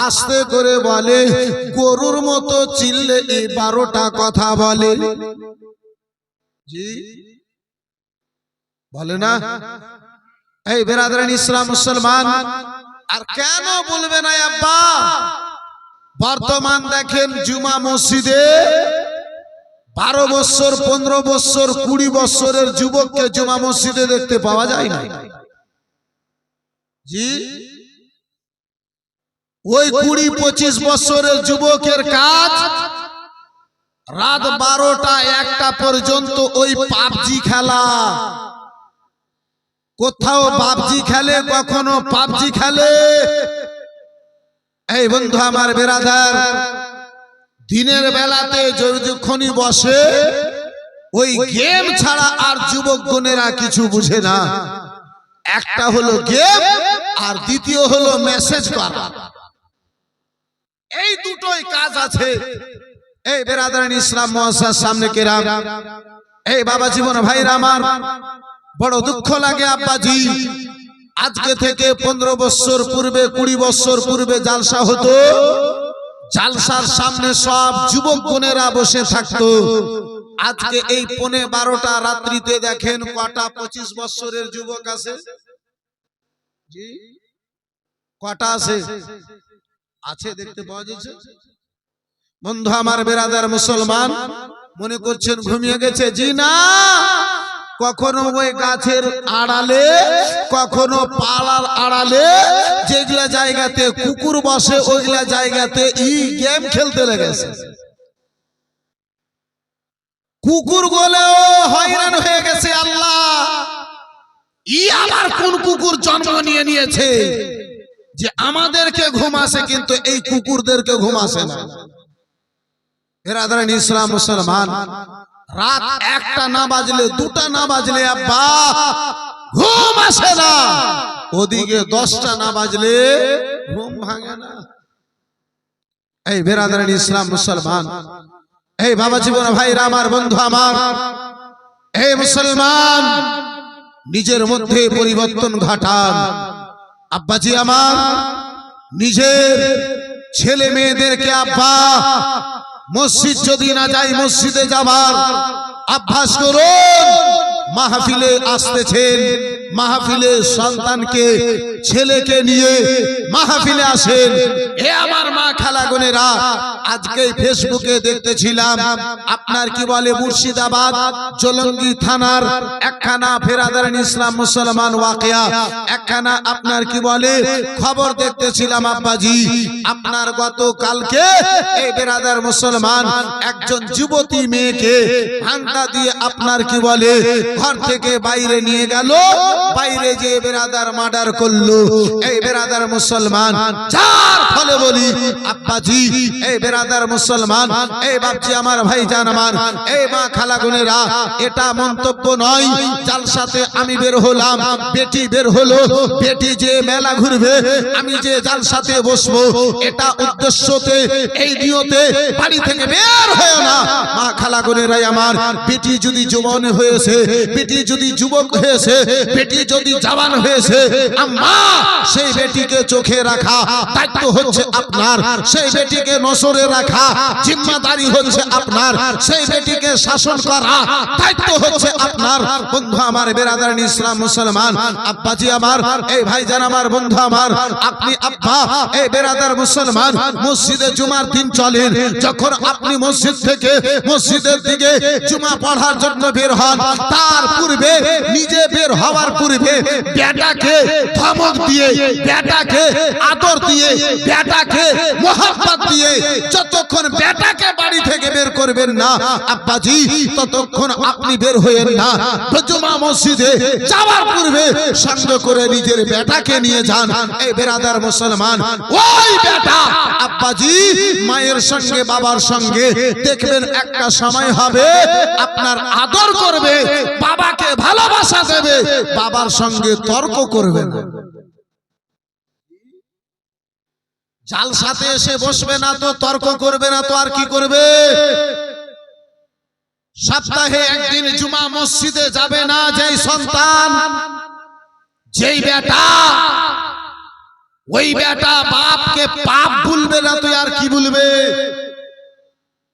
আস্তে করে বলে, গরুর মতো চিল্লে 12টা কথা বলে। জি বলে না? এই বেরাদারান ইসলাম মুসলমান, আর কেন বলবে না আব্বা? বর্তমান দেখেন জুমা মসজিদে 12 বছর, 15 বছর, 20 বছরের যুবককে জুমা মসজিদে দেখতে পাওয়া যায় না। জি ওই 20-25 বছরের যুবকের কাজ রাত 12টা 1টা পর্যন্ত ওই পাবজি খেলা। কোথাও পাবজি খেলে, কখনো পাবজি খেলে। এই বন্ধু আমার বেরাদার, দিনের বেলাতে যতক্ষণই বসে ওই গেম ছাড়া আর যুবক বোনেরা কিছু বুঝে না। একটা হলো গেম, আর দ্বিতীয় হলো মেসেজ করা। এই দুটোই কাজ আছে। এই বেরাদারান ইসলাম মুআসসাস সামনে কেরাম, এই বাবা জীবন ভাইরা আমার, বড় দুঃখ লাগে আব্বাজি। আজকে থেকে 15 বছর পূর্বে, 20 বছর পূর্বে জালসা হতো, জালসার সামনে সব যুবক বোনেরা বসে থাকতো। আজকে এই 12:15 রাত্রিতে দেখেন কটা 25 বছরের যুবক আছে? জি কটা আছে? আছে, দেখতে পাওয়া যাচ্ছে। বন্ধু আমার বেরাদার মুসলমান, মনে করছেন ঘুমিয়ে গেছে? জি না, কখনো ওই গাছের আড়ালে, কখনো পালার আড়ালে, যেগুলা জায়গাতে কুকুর বসে ওইগুলা জায়গাতে গেম খেলতে লেগেছে। কুকুর গুলো হয়রান হয়ে গেছে। আল্লাহ, আবার কোন কুকুর জন্ম নিয়েছে যে আমাদেরকে ঘুমাসে, কিন্তু এই কুকুরদেরকে ঘুমাসে না। বেরাদারান ইসলাম মুসলমান, রাত 1টা না বাজলে, 2টা না বাজলে আব্বা ঘুম আসে না। ওদিকে 10টা না বাজলে ঘুম ভাঙে না। এই বেরাদারান ইসলাম মুসলমান, এই বাবা জীবন ভাইরা আমার, বন্ধু আমার, এই মুসলমান, নিজের মধ্যে পরিবর্তন ঘটান। আব্বাজি আমার, নিজের ছেলে মেয়েদেরকে আব্বা মসজিদ যদি না যাই, মসজিদে যাবার অভ্যাস করুন। মাহফিলে আসতেছেন, মাহফিলে সন্তানকে, ছেলেকে নিয়ে মাহফিলে আসেন। এ আমার মা খালাগনেরা, আজকে ফেসবুকে দেখতেছিলাম, আপনার কি বলে মুর্শিদাবাদ জলঙ্গি থানার একখানা বেরাদারান ইসলাম মুসলমান ওয়াকিয়া, একখানা আপনার কি বলে খবর দেখতেছিলাম আব্বাজি। আপনার গতকালকে এই বেরাদার মুসলমান একজন যুবতী মেয়েকে ভাঙা দিয়ে আপনার কি বলে ঘর থেকে বাইরে নিয়ে গেল, বাইরে যে বেরাদার মার্ডার করলো। এই বেরাদার মুসলমান, যার ফলে বলি আব্বাজি, এই বেরাদার মুসলমান, এই বাপজি আমার, ভাইজান আমার, এই মা খালাগুনেরা, এটা মন্তব্য নয়। জালসাতে আমি বের হলাম, বেটি বের হলো, বেটি যে মেলা ঘুরবে, আমি যে জালসাতে বসবো, এটা উদ্দেশ্যতে, এই নিয়তে বাড়ি থেকে বের হয় না। মা খালাগুনেরাই আমার, বেটি যদি যৌবন হয়েছে, বেটি যদি যুবক হয়েছে, বেটি বেটি যদি জওয়ান হয়েছে আম্মা সেই বেটিকে চোখে রাখা দায়িত্ব হচ্ছে আপনার, সেই বেটিকে নজরে রাখা জিম্মাদারি হচ্ছে আপনার, সেই বেটিকে শাসন করা দায়িত্ব হচ্ছে আপনার। বন্ধু আমার, বেরাদারান ইসলাম মুসলমান, আব্বাজি আমার, এই ভাইজান আমার, বন্ধু আমার, আপনি আব্বা, এই বেরাদার মুসলমান, মসজিদে জুমার দিন চলেন, যখন আপনি মসজিদ থেকে মসজিদের দিকে জুমা পড়ার জন্য বের হন, তার পূর্বে নিজে বের হওয়ার পূর্বে বেটাকে ধমক দিয়ে, বেটাকে আদর দিয়ে, বেটাকে মোহাব্বত দিয়ে যতক্ষণ বেটাকে বাড়ি থেকে বের করবেন না আব্বাজি, ততক্ষণ আপনি বের হয়েন না। জুমা মসজিদে যাওয়ার পূর্বে সঙ্গে করে নিজের বেটাকে নিয়ে যান। এই বেরাদার মুসলমান, ওই বেটা আব্বাজি মায়ের সঙ্গে বাবার সঙ্গে দেখবেন একটা সময় হবে আপনার আদর করবে, বাবাকে ভালোবাসা দেবে, বাবার সঙ্গে তর্ক করবে না। জালসাতে এসে বসবে না তো, তর্ক করবে না তো, আর কি করবে? সপ্তাহে একদিন জুমা মসজিদে যাবে না যেই সন্তান, যেই বেটা, ওই বেটা বাপকে পাপ ভুলবে না তো আর কি বলবে?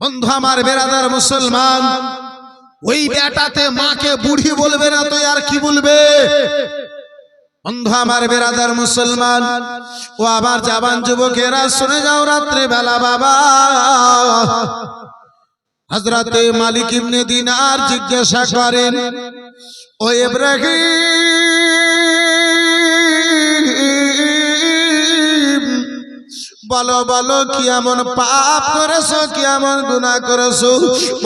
বন্ধু আমার, বেরাদার মুসলমান, ওই বেটাতে মাকে বুড়ি বলবে না তো আর কি বলবে? বন্ধু আমার, বেরাদার মুসলমান, ও আবার জাবান যুবকেরা শুনে যাও, রাত্রে বেলা বাবা হযরতে মালিক ইবনে দিনার জিজ্ঞাসা করেন, ও ইব্রাহিম, বলো বলো কি এমন পাপ করেছো, কি এমন গুনাহ করেছো?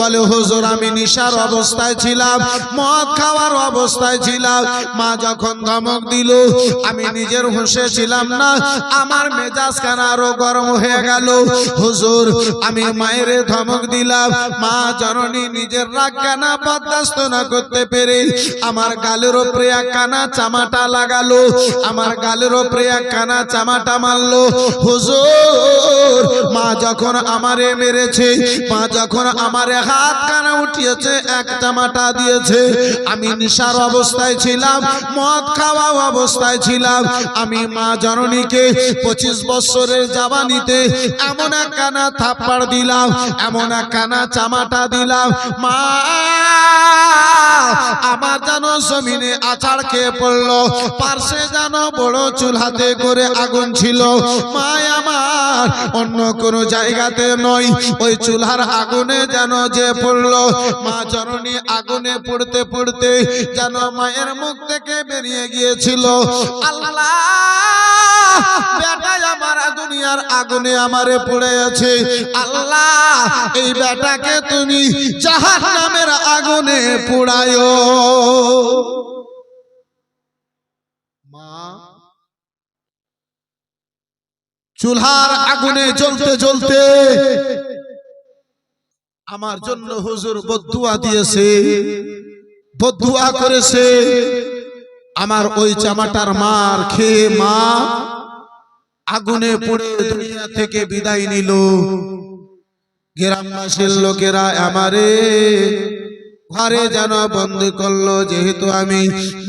বলে হুজুর, আমি নিশার অবস্থায় ছিলাম, মদ খাওয়ার অবস্থায় ছিলাম, মা যখন ধমক দিল আমি নিজের হুঁশে ছিলাম না, আমার মেজাজ খানা আরো গরম হয়ে গেল। হুজুর, আমি মায়ের ধমক দিলাম, মা জননী নিজের রাগ কানা বরদাস্ত না করতে পেরে আমার গালের উপরে এক কানা চামাটা লাগালো, আমার গালের উপরে এক কানা চামাটা মারলো। হুজুর, মা যখন আমারে মেরেছে, মা যখন আমারে হাত কানা উঠিয়েছে, এক চামাটা দিয়েছে, আমি নিশার অবস্থায় ছিলাম, মদ খাওয়া অবস্থায় ছিলাম, আমি মা জননীকে 25 বছরের জাবানিতে এমন এক কানা থাপ্পড় দিলাম, এমন এক কানা চামাটা দিলাম, মা আমার যেন জমিনে আছাড় খেয়ে পড়লো, পার্শ্বে যেন বড় চুলহাতে করে আগুন ছিল, মা আমার অন্য কোন জায়গাতে নয়, ওই চুলহার আগুনে যেন যে পড়লো, মা জননী আগুনে পড়তে পড়তে যেন মায়ের মুখ থেকে বেরিয়ে গিয়েছিল, আল্লাহ বেটা আমার দুনিয়ার আগুনে আমারে পড়ে আছে, আল্লাহ এই বেটাকে তুমি জাহান্নামের আগুনে পোড়ায়ো। মা চুলহার আগুনে জ্বলতে জ্বলতে আমার জন্য হুজুর বদদুয়া দিয়েছে, বদদুয়া করেছে, আমার ওই চামাটার মার খেয়ে মা আগুনে পড়ে দুনিয়া থেকে বিদায় নিল। গ্রামবাসীর লোকেরা আমারে ঘরে যেন বন্দি করলো, যেহেতু আমি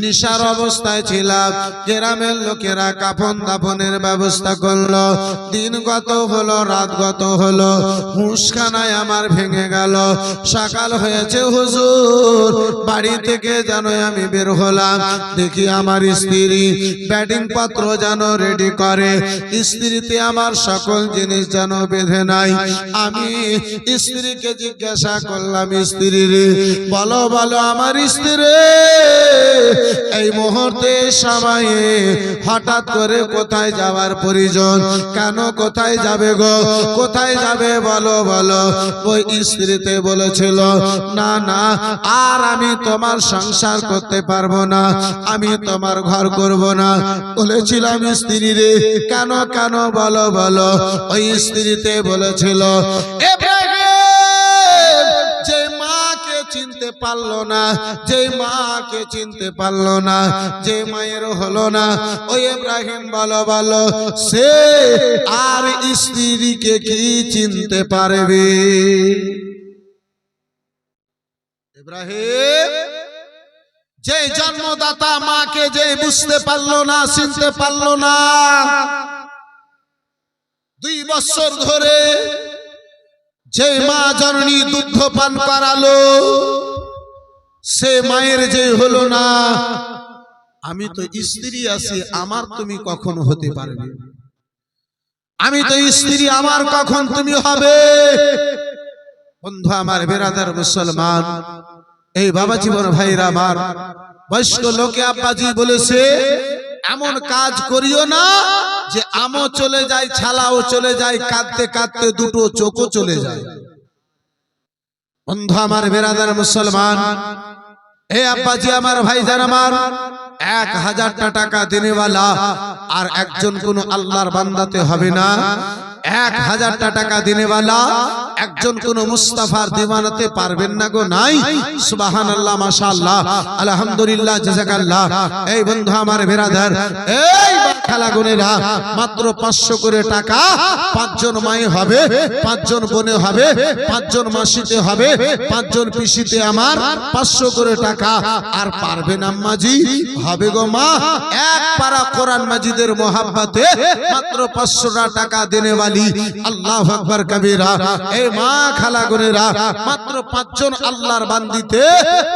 নিশার অবস্থায় ছিলাম। গ্রামের লোকেরা কাফন দাফনের ব্যবস্থা করলো, দিন গত হলো, রাত গত হলো, হুঁশখানায় আমার ভেঙে গেল। সকাল হয়েছে হুজুর, বাড়ি থেকে যেন আমি বের হলাম, দেখি আমার স্ত্রী ব্যাটিং পত্র যেন রেডি করে, স্ত্রীতে আমার সকল জিনিস যেন বেঁধে নাই। আমি স্ত্রীকে জিজ্ঞাসা করলাম, স্ত্রী রে, বলো বলো আমার স্ত্রী এই মুহূর্তে সময়ে হঠাৎ করে কোথায় যাওয়ার প্রয়োজন, কেন কোথায় যাবে গো, কোথায় যাবে বলো বলো। ওই স্ত্রীতে বলেছিল, না না আর আমি তোমার সংসার করতে পারবো না, আমি তোমার ঘর করব না। বলেছিলাম স্ত্রী রে কেন কেন বলো বলো। ওই স্ত্রীতে বলেছিল, যে মাকে চিনতে পারলো না, যে মাকে চিনতে পারলো না, যে মায়ের হলো না, ওই ইব্রাহিম বলো বলো সে আর স্ত্রীকে কি চিনতে পারবে? ইব্রাহিম যে জন্মদাতা মাকে যে বুঝতে পারলো না, চিনতে পারলো না, 2 বছর ধরে যে মা জননী দুগ্ধ পান করালো, সে মায়ের যে হলো না। আমি তো স্ত্রী আছি, আমার তুমি কখন হতে পারবে? আমি তো স্ত্রী, আমার কখন তুমি হবে? বন্ধু আমার, বেরাদার মুসলমান, এই বাবা জীবন ভাইরা আমার, বয়স্ক লোকে আব্বাজি বলেছে, এমন কাজ করিও না যে আমও চলে যায়, ছালাও চলে যায়, কাঁদতে কাঁদতে 2টো চোখও চলে যায়। বন্ধু আমার, বেরাদার মুসলমান, হে আব্বাজি আমার, ভাইজান আমার, 1000টা টাকা দেনেওয়ালা আর একজন কোন আল্লাহর বান্দাতে হবে না। 1000টা টাকা দেনেওয়ালা একজন কোন মুস্তাফার দিওয়ানাতে পারবেন না গো, নাই। সুবহানাল্লাহ, মাশাআল্লাহ, আলহামদুলিল্লাহ, জাযাকাল্লাহ। এই বন্ধু আমার বেরাদার, এই খালা বোনেরা, মাত্র 500 করে টাকা, 5 জন মাই হবে, 5 জন বোনে হবে, 5 জন মাসিতে হবে, 5 জন পিসিতে আমার 500 করে টাকা। আর পারবেন আম্মাজি? হবে গো মা। এক পারা কোরআন মাজিদের মোহাব্বতে মাত্র 500 টাকা দেনেওয়ালি, আল্লাহু আকবার কবীরা। এই মা খালা বোনেরা, মাত্র 5 জন আল্লাহর বান্দিতে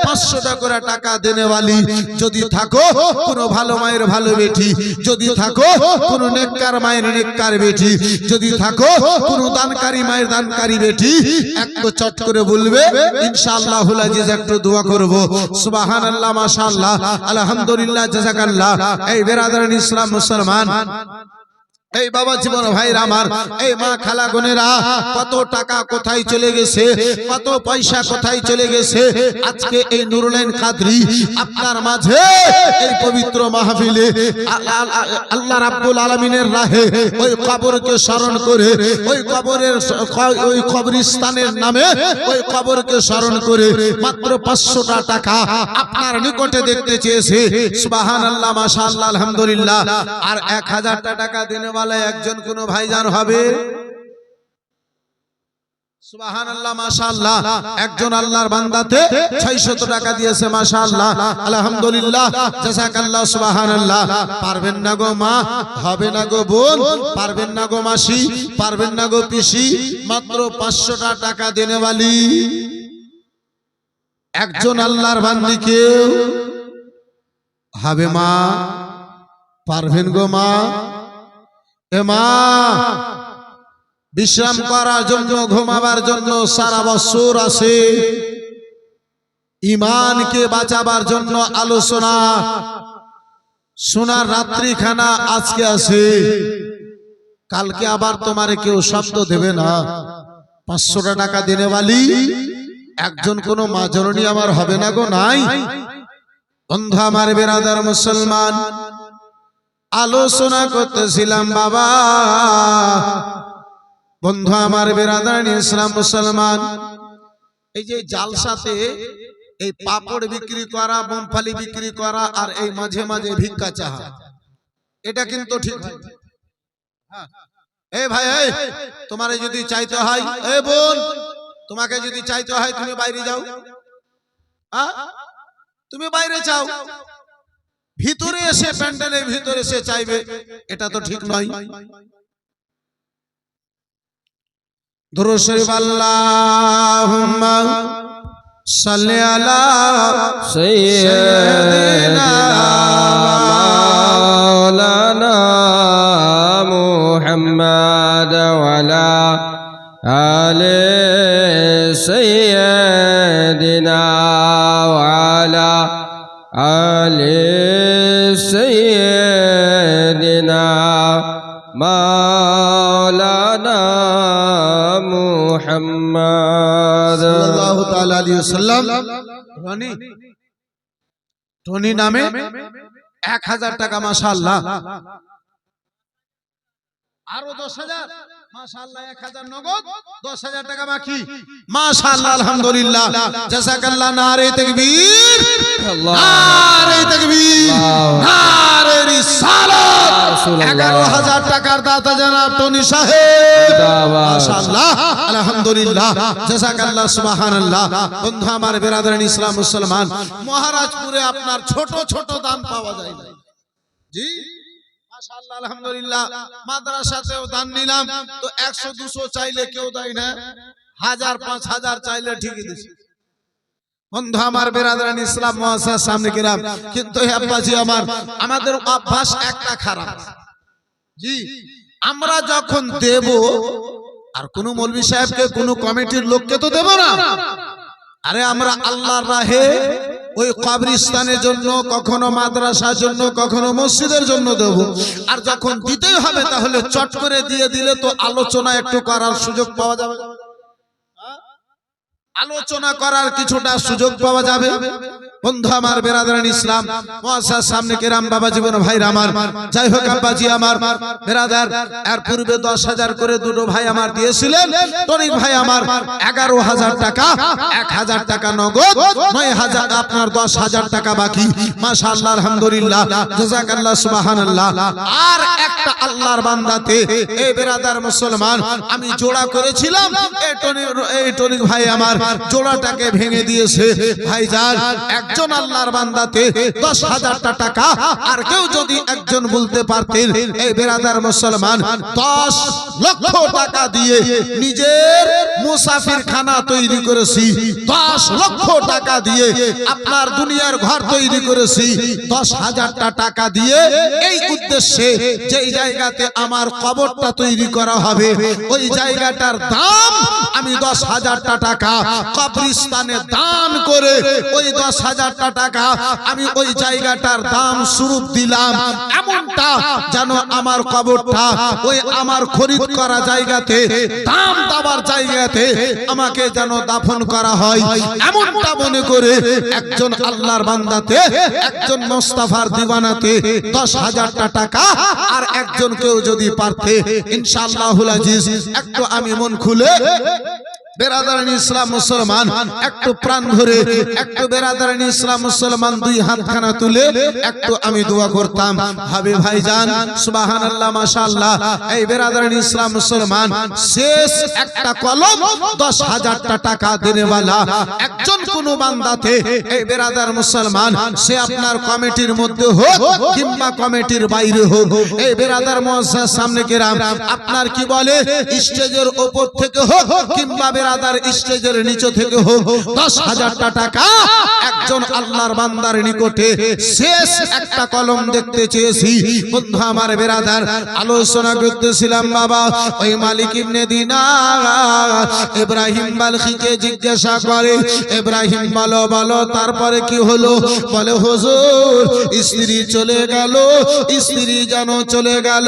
500 করে টাকা দেনেওয়ালি যদি থাকো, কোন ভালো মায়ের ভালো বেটি যদি থাকো, কোন নেককার মায়ের নেককার বেটি যদি থাকো, কোন দানকারী মায়ের দানকারী বেটি, একটু চট করে বলবে ইনশাআল্লাহুল আজিজ, একটু দোয়া করব। সুবহানাল্লাহ, মাশাআল্লাহ, আলহামদুলিল্লাহ, জাযাকাল্লাহ। এই বেরাদারান ইসলাম মুসলমান, এই বাবা জীবন ভাইরা আমার, এই মা খালা বোনেরা, কত টাকা কোথায় চলে গেছে, কত পয়সা কোথায় চলে গেছে। আজকে এই নুরুলাইন কাদরি আপনার মাঝে এই পবিত্র মাহফিলে আল্লাহ রাব্বুল আলামিনের রাহে ওই কবরকে স্মরণ করে, ওই কবরের, ওই কবরস্থানের নামে ওই কবরকে স্মরণ করে মাত্র 500টা টাকা আপনার নিকটে দেখতে চেয়েছে। সুবহানাল্লাহ, মাশাআল্লাহ, আলহামদুলিল্লাহ। আর 1000টা টাকা দেনেওয়ালা একজন কোন ভাইজান হবে? সুবহানাল্লাহ, মাশাআল্লাহ। একজন আল্লাহর বান্দাতে 600 টাকা দিয়েছে, মাশাআল্লাহ, আলহামদুলিল্লাহ, জাযাকাল্লাহ, সুবহানাল্লাহ। পারবেন না গো মা, হবে না গো বোন, পারবেন না গো মাসি, পারবেন না গো পিসি, মাত্র 500টা টাকা দেনেওয়ালি একজন আল্লাহর বান্দিকে হবে মা? পারবেন গো মা? এ মা, বিশ্রাম করার জন্য, ঘুমাবার জন্য সারা বছর আছে, ইমানকে বাঁচাবার জন্য আলোচনা শোনার রাত্রিখানা আজকে আছে, কালকে আবার তোমারে কেউ শব্দ দেবে না। 500টা টাকা দেনেওয়ালি একজন কোন মা জননী আমার হবে না গো, নাই। বন্ধু আমার বেরাদার মুসলমান, আলোচনা করতেছিলাম বাবা, বন্ধু আমার বেরাদার ইসলাম মুসলমান, এই যে জালসাতে এই পাপড় বিক্রি করা, মুমফালি বিক্রি করা, আর এই মাঝে মাঝে ভিক্ষা চাহা, এটা কিন্তু ঠিক হয়। এই ভাই, এই তোমারে যদি চাইতে হয়, এই বোন, তোমাকে যদি চাইতে হয়, তুমি বাইরে যাও, তুমি বাইরে যাও, ভিতরে এসে, প্যান্ডেলের ভিতরে এসে চাইবে, এটা তো ঠিক নয়। দুরূদ শরীফ, আল্লাহুম্মা সাল্লি আলা সাইয়্যিদিনা মাওলানা মুহাম্মাদ ওয়া আলা আলি সাইয়্যিদিনা ওয়া আলা আলি সাইয়্যিদিনা মাওলানা মুহাম্মদ সাল্লাল্লাহু তাআলা আলাইহি ওয়াসাল্লাম। টনি নামে 1000 টাকা, মাশাআল্লাহ, আরো 10,000, মাশাআল্লাহ, 1000 নগদ, 10,000 টাকা বাকি, মাশাআল্লাহ, আলহামদুলিল্লাহ, জাযাকাল্লাহ। নারে তাকবীর, নারে তাকবীর, নারে রিসালাত, রাসূলুল্লাহ 11,000 টাকার দাতা জনাব টনি সাহেব জিন্দাবাদ মাশাআল্লাহ আলহামদুলিল্লাহ জাযাকাল্লাহ সুবহানাল্লাহ বন্ধু আমার বেরাদারান ইসলাম মুসলমান মহারাজপুরে আপনার ছোট ছোট দান পাওয়া যায় না জি মাশাআল্লাহ আলহামদুলিল্লাহ মাদ্রাসাতেও দান নিলাম তো 100 200 চাইলে কেউ দেয় না 1000 5000 চাইলে ঠিকই দিছে বন্ধু আমার বেরাদারান ইসলাম মুআসসাস সামনে কিরাম কিন্তু হে আব্বাজি আমার আমাদের অভ্যাস একটা খারাপ জি আমরা যখন দেব আর কোন মৌলভী সাহেবকে কোন কমিটির লোককে তো দেব না আরে আমরা আল্লাহর রাহে ওই কবরস্থানের জন্য কখনো মাদ্রাসার জন্য কখনো মসজিদের জন্য দেব আর যখন দিতেই হবে তাহলে চট করে দিয়ে দিলে তো আলোচনা একটু করার সুযোগ পাওয়া যাবে আলোচনা করার কিছুটা সুযোগ পাওয়া যাবে বন্ধু আমার বেরাদারান ইসলাম মুআসসাস সামনে কেরাম বাবা জীবন ভাইরা আমার যাই হোক আব্বাজি আমার বেরাদার এর পূর্বে 10,000 করে দুটো ভাই আমার দিয়েছিলেন টনি ভাই আমার 11,000 টাকা 1,000 টাকা নগদ 9,000 আপনার 10,000 টাকা বাকি মাশাআল্লাহ আলহামদুলিল্লাহ জাযাকাল্লাহ সুবহানাল্লাহ আর একটা আল্লাহর বান্দাতে এই বেরাদার মুসলমান আমি জোড়া করেছিলাম এই টনি ভাই আমার জোড়াটাকে ভেঙে দিয়েছে ভাইজান একজন আল্লাহর বান্দাতে 10,000 টাকা আর কেউ যদি একজন বলতে পারতেন এই বেরাদার মুসলমান 10 লক্ষ টাকা দিয়ে নিজের মুসাফির খানা তৈরি করেছি 10 লক্ষ টাকা দিয়ে আপনার দুনিয়ার ঘর তৈরি করেছি 10,000 টাকা দিয়ে এই উদ্দেশ্যে যেই জায়গাতে আমার কবরটা তৈরি করা হবে ওই জায়গাটার দাম আমি 10,000 টাকা কবরস্থানে দান করে ওই 10,000 টাকা আমি ওই জায়গাটার দাম স্বরূপ দিলাম এমনটা যেন আমার কবরটা ওই আমার খরিদ করা জায়গাতে দাম দেওয়ার জায়গাতে আমাকে যেন দাফন করা হয় এমনটা মনে করে একজন আল্লাহর বান্দাতে একজন মুস্তাফার দিওয়ানাতে 10,000 টাকা আর একজন কেউ যদি পারতে ইনশাআল্লাহুল আজিজ একটু আমি মন খুলে বেরাদারান ইসলাম মুসলমান একটু প্রাণ ভরে একটু বেরাদারান ইসলাম মুসলমান দুই হাতখানা তুলে একটু আমি দোয়া করতাম হাবিব ভাইজান সুবহানাল্লাহ মাশাআল্লাহ এই বেরাদারান ইসলাম মুসলমান শেষ একটা কলম 10,000 টাকা দেনেওয়ালা একজন কোন বান্দাতে এই বেরাদার মুসলমান সে আপনার কমিটির মধ্যে হোক কিংবা কমিটির বাইরে হোক এই বেরাদার মুআসসাস সামনে কেরাম আপনার কি বলে স্টেজের উপর থেকে হোক কিংবা বেরাদার স্টেজের নিচে থেকে হোক 10,000 টাকা একজন আল্লাহর বান্দার নিকটে শেষ একটা কলম দেখতে চেয়েছি বন্ধু আমার বেরাদার আলোচনা করতেছিলাম বাবা ওই মালিক ইবনে দিনার ইব্রাহিম বালখিকে জিজ্ঞাসা করে ইব্রাহিম বলো বলো তারপরে কি হলো বলে হুজুর স্ত্রী চলে গেল স্ত্রী যেন চলে গেল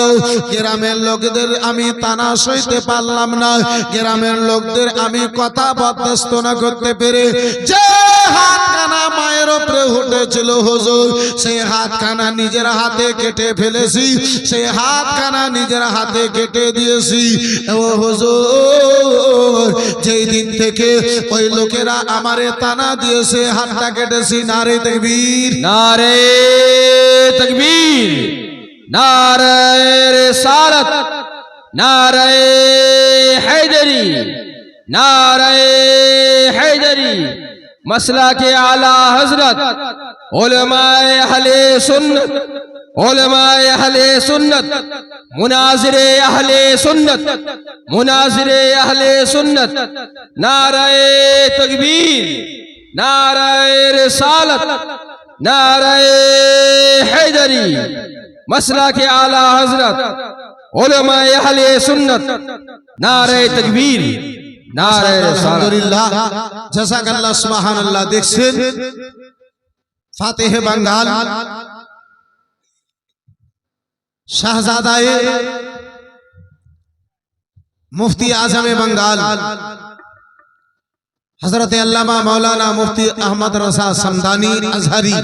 গ্রামের লোকদের আমি তানা সইতে পারলাম না গ্রামের লোকদের আমি কথা বরদাস্ত না করতে পেরে যে হাতখানা মায়ের উপরে উঠেছিল হুজুর সেই হাতখানা নিজের হাতে কেটে ফেলেছি সেই হাতখানা নিজের হাতে কেটে দিয়েছি ও হুজুর যেই দিন থেকে ওই লোকেরা আমারে তানা দিয়েছে হাতটা কেটেছি নারে তাকবীর নারে তাকবীর নারে রিসালাত নারে হায়দারি नारे हैदरी मसला के आला हजरत उलमाए अहले सुन्नत उलमाए अहले सुन्नत मुनाजिरे अहले सुन्नत मुनाजिरे अहले सुन्नत नारे तकबीर नारे रिसालत नारे हैदरी मसला के आला हजरत उलमाए अहले सुन्नत नारे तकबीर আলহামদুলিল্লাহ জাযাকাল্লাহ সুবহানাল্লাহ দেখছেন ফাতেহে বাঙ্গাল শাহজাদায়ে মুফতি আজমে বাঙ্গাল হযরত আল্লামা মাওলানা মুফতি আহমদ রজা সামদানি আজহারি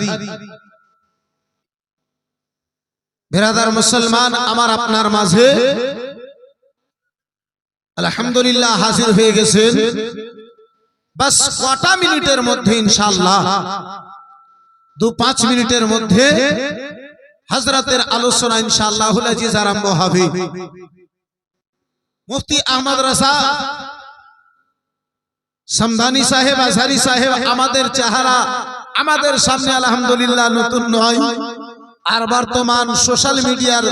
বেরাদার মুসলমান আমার আপনার মাঝে আলহামদুলিল্লাহ হাজির হয়ে গেছেন বাস কটা মিনিটের মধ্যে ইনশাআল্লাহ 2-5 মিনিটের মধ্যে হযরতের আলোচনা ইনশাআল্লাহুল আজিজ আরম্ভ হবে। মুফতি আহমদ রাজা সমদানি সাহেব, আজহারি সাহেব, আমাদের চেহারা আমাদের সামনে আলহামদুলিল্লাহ নতুন নয়। আর বর্তমান সোশ্যাল মিডিয়ার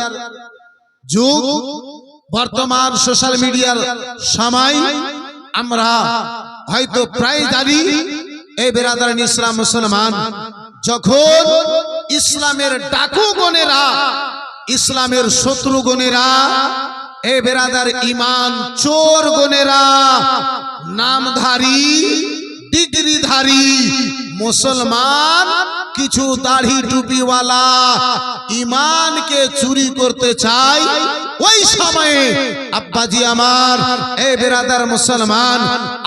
যুগ, বর্তমান সোশ্যাল মিডিয়ার সময়, আমরা হয়তো প্রায় জানি এই বেরাদারান ইসলাম মুসলমান, যখন ইসলামের ডাকুগণেরা, ইসলামের শত্রুগণেরা, এই বেরাদার ইমান চোর গণেরা, নামধারী ডিগ্রিধারী মুসলমান কিছু দাড়ি টুপিওয়ালা ইমানকে চুরি করতে চায়, ওই সময়ে আব্বাজি আমার এই বেরাদার মুসলমান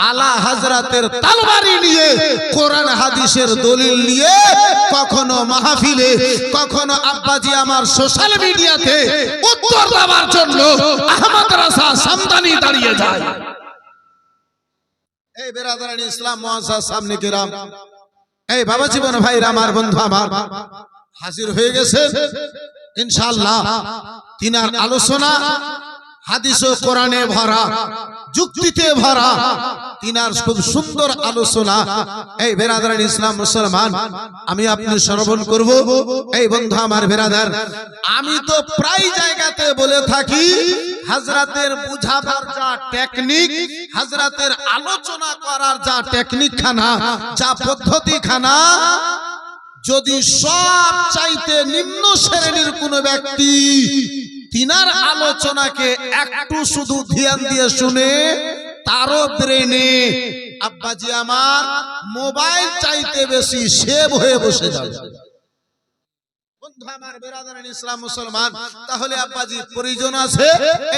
আলা হযরতের তলবারি নিয়ে, কোরআন হাদিসের দলিল নিয়ে কখনো মাহফিলে, কখনো আব্বাজি আমার সোশ্যাল মিডিয়াতে উত্তর দেওয়ার জন্য আহমদ রাজা সমদানি দাঁড়িয়ে যায়। এই বেরাদারান ইসলাম মুআজ্জাজ সামনে কিরাম, এই বাবা জীবন ভাইরা, আমার বন্ধু আমার হাজির হয়ে গেছে ইনশাআল্লাহ। তিনার আলোচনা হাদিস ও কোরআনে ভরা, যুক্তিতে ভরা, তিনার খুব সুন্দর আলোচনা। এই বেরাদারান ইসলাম মুসলমান, আমি আপনি শ্রবণ করব। এই বন্ধু আমার বেরাদার, আমি তো প্রায় জায়গাতে বলে থাকি, হযরতের বুঝাবার যা টেকনিক, হযরতের আলোচনা করার যা টেকনিক খানা, যা পদ্ধতি খানা, যদি সব চাইতে নিম্ন শ্রেণীর কোন ব্যক্তি তিনার আলোচনাকে একটু শুধু ধ্যান দিয়ে শুনে, তারও ব্রেনে আব্বাজি আমার মোবাইল চাইতে বেশি সেভ হয়ে বসে যাবে। বন্ধু আমার বেরাদারান ইসলাম মুসলমান, তাহলে আব্বাজি প্রয়োজন আছে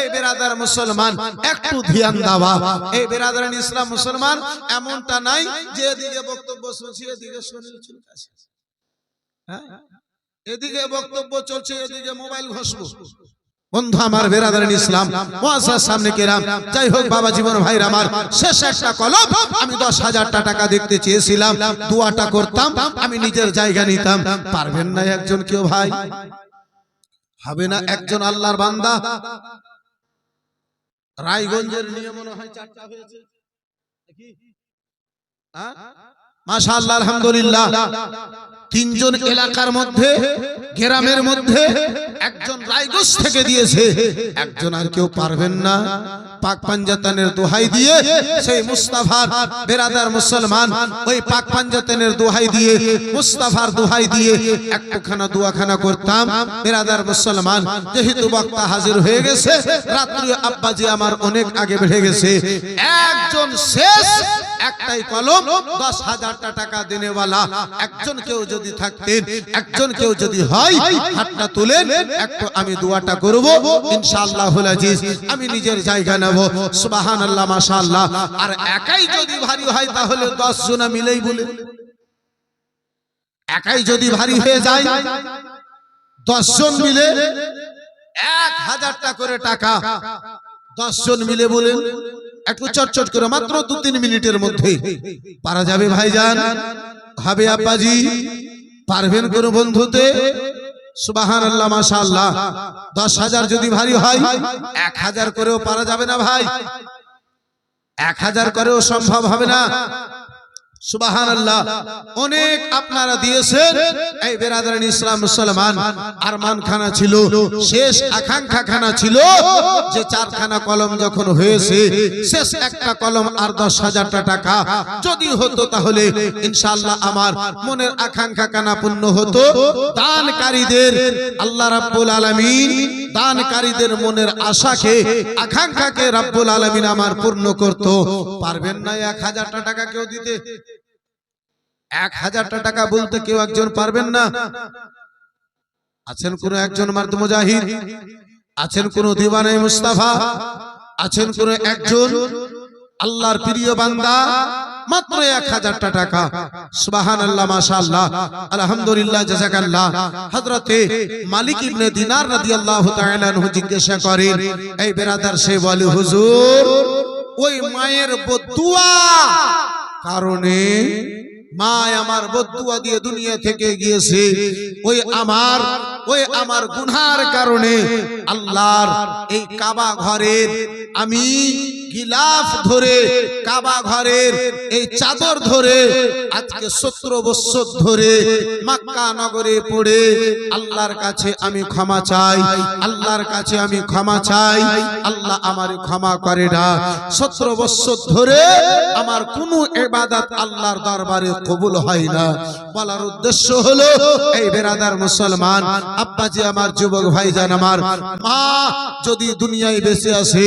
এই বেরাদার মুসলমান একটু ধ্যান দেওয়া। এই বেরাদারান ইসলাম মুসলমান এমনটা নাই যে এদিকে বক্তব্য শুনছি এদিকে শরীর চুলকাছে, এদিকে বক্তব্য চলছে এদিকে মোবাইল ঘষবো। বন্ধু আমার বেরাদারান ইসলাম মুআজ্জাজ সামনে কিরাম, যাই হোক বাবা জীবন ভাইরা আমার, শেষ একটা কলম আমি 10,000 টাকা দেখতে চেয়েছিলাম, দোয়াটা করতাম, আমি নিজের জায়গা নিতাম। পারবেন না একজন কেউ ভাই? হবে না একজন আল্লাহর বান্দা? রায়গঞ্জের নিয়ে মনে হয় 4টা হয়েছে, মাশাআল্লাহ আলহামদুলিল্লাহ। 3 জন এলাকার মধ্যে, গ্রামের মধ্যে একজন রায়গঞ্জ থেকে দিয়েছে, একজন আর কেউ পারবেন না? পাক পাঞ্জাতানের দোহাই দিয়ে, সেই মুস্তাফার বেরাদার মুসলমান, ওই পাক পাঞ্জাতানের দোহাই দিয়ে, মুস্তাফার দোহাই দিয়ে একটুখানা দোয়াখানা করতাম বেরাদার মুসলমান। যেহেতু বক্তা হাজির হয়ে গেছে, রাত্রি আব্বাজি আমার অনেক আগে বেড়ে গেছে, একজন শেষ একটাই কলম 10,000 টাকা দেনেওয়ালা একজন কেউ যদি থাকতেন, একজন কেউ যদি হয়, হাতটা তুলেন, একটু আমি দোয়াটা করব ইনশাআল্লাহুল আজিজ। আমি নিজের জায়গা নেব, সুবহানাল্লাহ মাশাআল্লাহ। আর একাই যদি ভারী হয় তাহলে 10 জন মিলেই বলে, একাই যদি ভারী হয়ে যায় 10 জন মিলে 1,000 টাকা করে টাকা, 10 জন মিলে বলেন, একটু চটচট করে মাত্র 2-3 মিনিটের মধ্যে পারা যাবে ভাইজান? হবে আব্বাজি? পারবেন কোন বন্ধুতে? সুবহানাল্লাহ মাশাআল্লাহ। 10,000 যদি ভারী হয় 1,000 করেও পারা যাবে না ভাই? 1,000 করেও সম্ভব হবে না? সুবহানাল্লাহ। অনেক আপনারা দিয়েছেন। এই বেরাদারান ইসলাম মুসলমান আরমান খানা ছিল, শেষ আকাঙ্ক্ষা খানা ছিল যে 4খানা কলম যখন হয়েছে, শেষ একটা কলম আর 10,000 টাকা যদি হতো তাহলে ইনশাআল্লাহ আমার মনের আকাঙ্ক্ষা খানা পূর্ণ হতো। দানকারীদের আল্লাহ রাব্বুল আলামিন, দানকারীদের মনের আশাকে, আকাঙ্ক্ষাকে রাব্বুল আলামিন আমার পূর্ণ করত। পারবেন না 1,000 টাকা কেউ দিতে? 1,000 টাকা বলতে কেউ একজন পারবেন না? আছেন কোন একজন মার্দ মুজাহিদ? আছেন কোন দিওয়ানে মুস্তাফা? আছেন কোন একজন আল্লাহর প্রিয় বান্দা? মাত্র 1,000 টাকা। সুবহানাল্লাহ মাশাআল্লাহ আলহামদুলিল্লাহ জাযাকাল্লাহ। হযরতে মালিক ইবনে দিনার রাদিয়াল্লাহু তাআলা আনহু জিজ্ঞাসা করেন, এই বেরাদার সে বলে, হুজুর ওই মায়ের বদুয়া কারণে মা আমার বদদুয়া দিয়ে দুনিয়া থেকে গিয়েছে, ওই আমার গুনার কারণে আল্লাহর এই কাবা ঘরের আমি গিলাফ ধরে, কাবা ঘরের এই চাদর ধরে আজকে 17 বছর ধরে মক্কা নগরে পড়ে আল্লাহর কাছে আমি ক্ষমা চাই, আল্লাহর কাছে আমি ক্ষমা চাই। আল্লাহ আমার ক্ষমা করে না। 17 বছর ধরে আমার কোনো ইবাদত আল্লাহর দরবারে কবুল হয় না। বলার উদ্দেশ্য হলো এই বেরাদার মুসলমান আব্বাজি আমার, যুবক ভাইজান আমার, মা যদি দুনিয়ায় বেঁচে আছে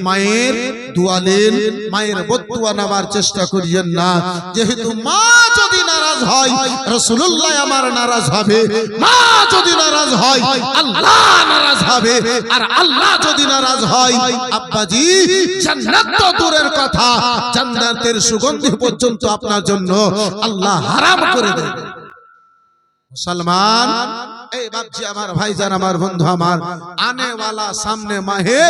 মায়ের দোয়া নেন, মায়ের বদদুয়া নেওয়ার চেষ্টা করিয়েন না। যেহেতু মা যদি নারাজ হয় রাসূলুল্লাহ আমার নারাজ হবে, মা যদি নারাজ হয় আল্লাহ নারাজ হবে, আর আল্লাহ যদি নারাজ হয় আব্বাজি জান্নাত তো দূরের কথা, জান্নাতের সুগন্ধি পর্যন্ত আপনার জন্য আল্লাহ হারাম করে দেবে। মুসলমান এই বাপজি আমার, ভাইজান আমার, বন্ধু আমার, আনেওয়ালা সামনে মাহে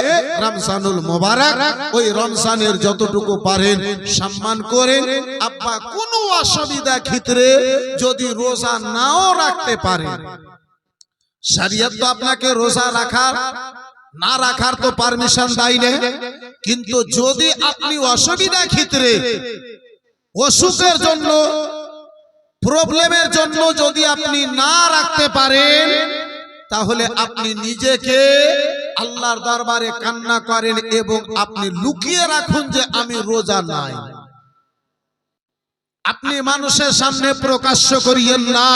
রমজানুল মুবারক, ওই রমজানের যতটুকু পারেন সম্মান করেন। আব্বা কোনো অসুবিধা ক্ষেত্রে যদি রোজা নাও রাখতে পারেন, শরীয়ত তো আপনাকে রোজা রাখার না রাখার তো পারমিশন দেয় না, কিন্তু যদি আপনি অসুবিধা ক্ষেত্রে অসুখের জন্য, প্রবলেমের জন্য যদি আপনি না রাখতে পারেন, তাহলে আপনি নিজেকে আল্লাহর দরবারে কান্না করেন এবং আপনি লুকিয়ে রাখুন যে আমি রোজা নাই। আপনি মানুষের সামনে প্রকাশ্য করিয়েন না।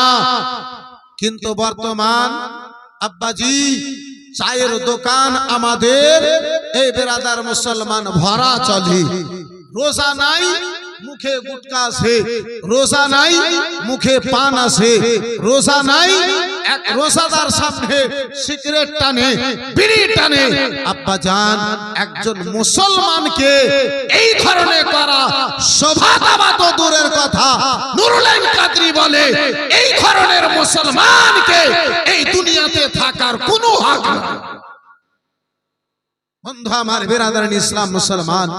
কিন্তু বর্তমান আব্বাজি চায়ের দোকান আমাদের এই বেরাদার মুসলমান ভরা চলে। রোজা নাই, মুখে গুটকা আছে, রোজা নাই, মুখে পান আছে, রোজা নাই, এক রোজাদার সামনে সিগারেট টানে, বিড়ি টানে। আব্বা জান, একজন মুসলমানকে এই ধরনের করা শোভা তো দূরের কথা, নুরুল আইন কাদরি বলে এই ধরনের মুসলমানকে এই দুনিয়াতে থাকার কোনো হক নেই। বন্ধু আমার, বেরাদারান ইসলাম মুসলমান,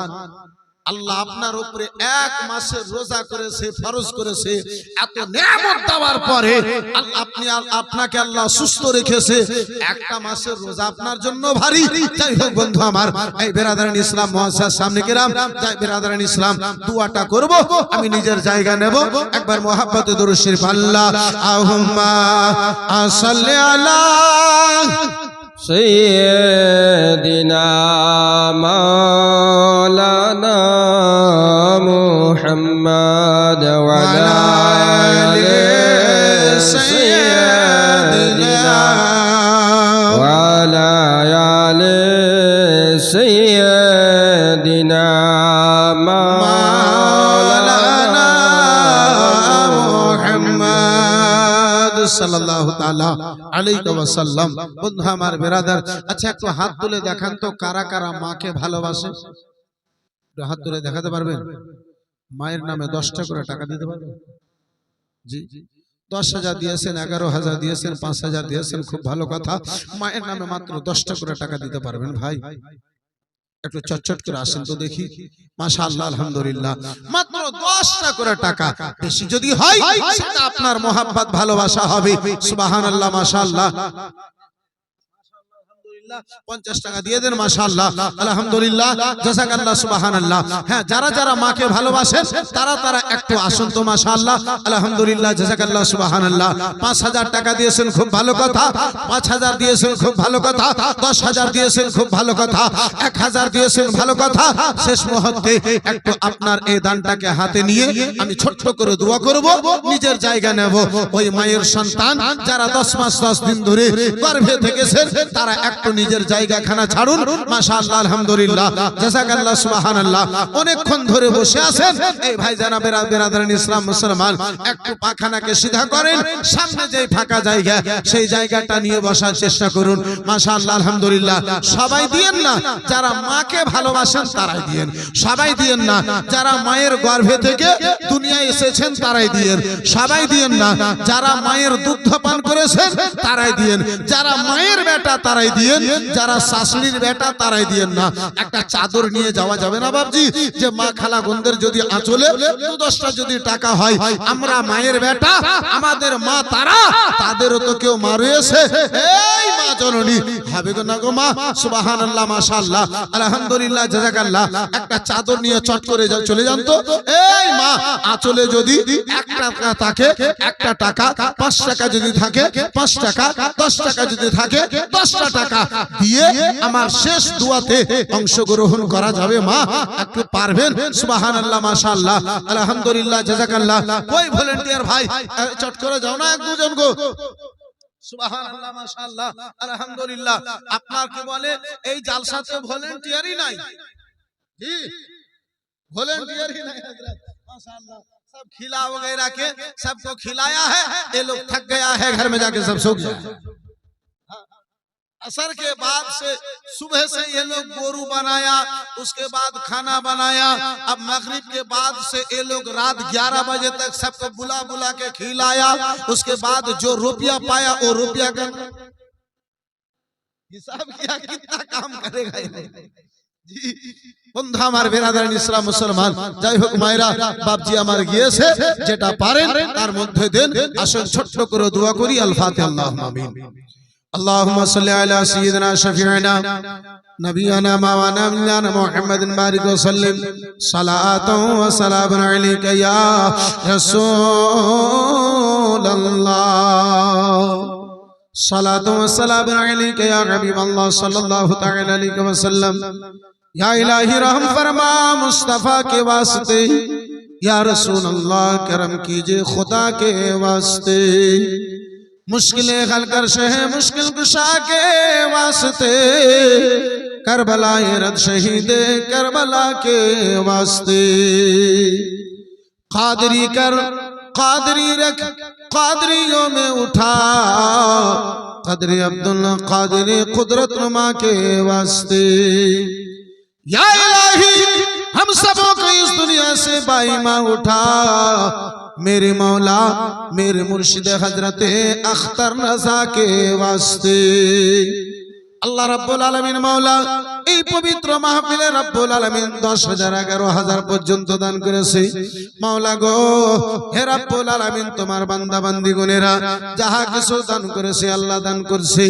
আল্লাহ আপনার উপরে 1 মাসের রোজা করেছে, ফরজ করেছে। এত নিয়ামত দেওয়ার পরে আপনাকে আল্লাহ সুস্থ রেখেছে, একটা মাসের রোজা আপনার জন্য ভারী। যাই হোক বন্ধু আমার, এই বেরাদারান ইসলাম মুআজ্জাজ সামনে কিরাম, যাই বেরাদারান ইসলাম দুয়াটা করব, আমি নিজের জায়গা নেব। একবার মুহাব্বতে দরুদ শরীফ, আল্লাহুম্মা সাল্লি আলা سيدنا مولانا محمد وعلى آل سيدنا وعلى آل سيدنا مولانا محمد সাল্লাল্লাহু তাআলা আলাইহি ওয়াসাল্লাম। বন্ধু আমার, বেরাদার, আচ্ছা একটু হাত তুলে দেখান তো কারা কারা মাকে ভালোবাসে? একটু হাত তুলে দেখাতে পারবেন? মায়ের নামে 10টা করে টাকা দিতে পারবেন? জি, 10,000 দিয়েছেন, 11,000 দিয়েছেন, 5,000 দিয়েছেন, খুব ভালো কথা। মায়ের নামে মাত্র 10টা করে টাকা দিতে পারবেন ভাই? একটু চটচট করে আসেন তো দেখি। মাশাআল্লাহ, আলহামদুলিল্লাহ, মাত্র 10টা করে টাকা। বেশি যদি হয় সেটা আপনার মোহাব্বত ভালোবাসা হবে। সুবহানাল্লাহ, মাশাআল্লাহ, 50 টাকা দিয়ে দেন। মাশাআল্লাহ, আলহামদুলিল্লাহ, জাযাকাল্লাহ, সুবহানাল্লাহ। হ্যাঁ, যারা যারা মাকে ভালোবাসেন তারা তারা একটু আসুন তো। মাশাআল্লাহ, আলহামদুলিল্লাহ, জাযাকাল্লাহ, সুবহানাল্লাহ। 5,000 টাকা দিয়েছেন, খুব ভালো কথা। 5,000 দিয়েছেন, খুব ভালো কথা। 10,000 দিয়েছেন, খুব ভালো কথা। 1,000 দিয়েছেন, ভালো কথা। শেষ মুহূর্তে একটু আপনার এই দানটাকে হাতে নিয়ে আমি ছোট্ট করে দোয়া করব, নিজের জায়গা নেব। ওই মায়ের সন্তান যারা 10 মাস 10 দিন ধরে গর্ভে থেকেছেন, তারা একটু নিজের জায়গাখানা ছাড়ুন। মাশাআল্লাহ, আলহামদুলিল্লাহ, জাযাকাল্লাহ, সুবহানাল্লাহ। অনেকক্ষণ ধরে বসে আছেন এই ভাই জানাবের বেরাদারান ইসলাম মুসলমান, একটু পাখানাকে সিধা করেন, সামনে যে ফাঁকা জায়গা সেই জায়গাটা নিয়ে বসার চেষ্টা করুন। মাশাআল্লাহ, আলহামদুলিল্লাহ। সবাই দিয়েন না, যারা মাকে ভালোবাসেন তারাই দিয়েন। সবাই দিয়েন না, যারা মায়ের গর্ভে থেকে দুনিয়ায় এসেছেন তারাই দিয়েন। সবাই দিয়েন না, যারা মায়ের দুগ্ধ পান করেছেন তারাই দিয়েন। যারা মায়ের বেটা তারাই দিয়েন। যারা শাশুড়ির বেটা তারাই দিয়েন না। একটা চাদর নিয়ে যাওয়া যাবে না বাবজি, যে মা খালা বোনদের যদি আঁচলে 10টা যদি টাকা হয়, আমরা মায়ের বেটা, আমাদের মা তারা, তাদেরও তো কেউ মা রয়েছে, এই মা জননী হবে গো না গো মা। সুবহানাল্লাহ, মাশাআল্লাহ, আলহামদুলিল্লাহ, জাযাকাল্লাহ। একটা চাদর নিয়ে চট করে চলে যান তো। এই মা, আঁচলে যদি 1 টাকা থাকে 1টা টাকা, 5 টাকা যদি থাকে 5 টাকা, 10 টাকা যদি থাকে 10টা টাকা দিয়ে আমার শেষ দোয়াতে অংশগ্রহণ করা যাবে মা। একটু পারবেন? সুবহানাল্লাহ, মাশাআল্লাহ, আলহামদুলিল্লাহ, জাযাকাল্লাহ। কই ভলান্টিয়ার ভাই, চট করে যাও না এক দুজন গো। সুবহানাল্লাহ, মাশাআল্লাহ, আলহামদুলিল্লাহ। আপনার কি বলে এই জালসাতে ভলান্টিয়ারই নাই? জি, वॉलंटियर ही नहीं हजरत, माशाअल्लाह। सब खिला वगैरह के सबको खिलाया है, ये लोग थक गया है, घर में जाके सब सो गया। असर के बाद से सुबह से ये लोग गोरू बनाया, उसके बाद खाना बनाया, अब मगरिब के बाद से ये लोग रात 11 बजे तक सबको बुला बुला के खिलाया। उसके बाद जो रुपया पाया वो रुपया का हिसाब किया, कितना काम करेगा ये। বন্ধু আমার, বেরাদারান ইসলাম মুসলমান, যাই হোক মায়েরা, বাপজি আমার গিয়েছে, যেটা পারেন তার মধ্যে দেন। আসুন ছোট্ট করে দোয়া করি। আল ফাতিহা। আল্লাহুম্মা আমিন। اللهم صل على سيدنا شفيعنا نبينا مولانا محمد بارك وسلم صلاة وسلام عليك يا رسول الله صلاة وسلام عليك يا حبيب الله صلى الله تعالى عليه وسلم या इलाही रहम फरमा मुस्तफा के वास्ते, या रसूल अल्लाह करम कीजिए खुदा के वास्ते, मुश्किलें हल कर शहे मुश्किल कुशा के वास्ते, करबला रद शहीद करबला के वास्ते, कादरी कर कादरी रख कादरियों में उठा, कदर अब्दुल्ला कादरी कुदरत नुमा के वास्ते, या इलाही हम सबों को इस दुनिया से बाईमा उठा, मेरे मौला मेरे मुर्शिद हजरत अख्तर रजा के वास्ते। আল্লাহ রাব্বুল আলামিন মাওলা এই পবিত্র মাহফিলে রাব্বুল আলামিন 10,000 11,000 পর্যন্ত দান করেছে। মাওলা গো, হে রাব্বুল আলামিন, তোমার বান্দা বান্দীগণেরা যাহা কিছু দান করেছে আল্লাহ দান করছে।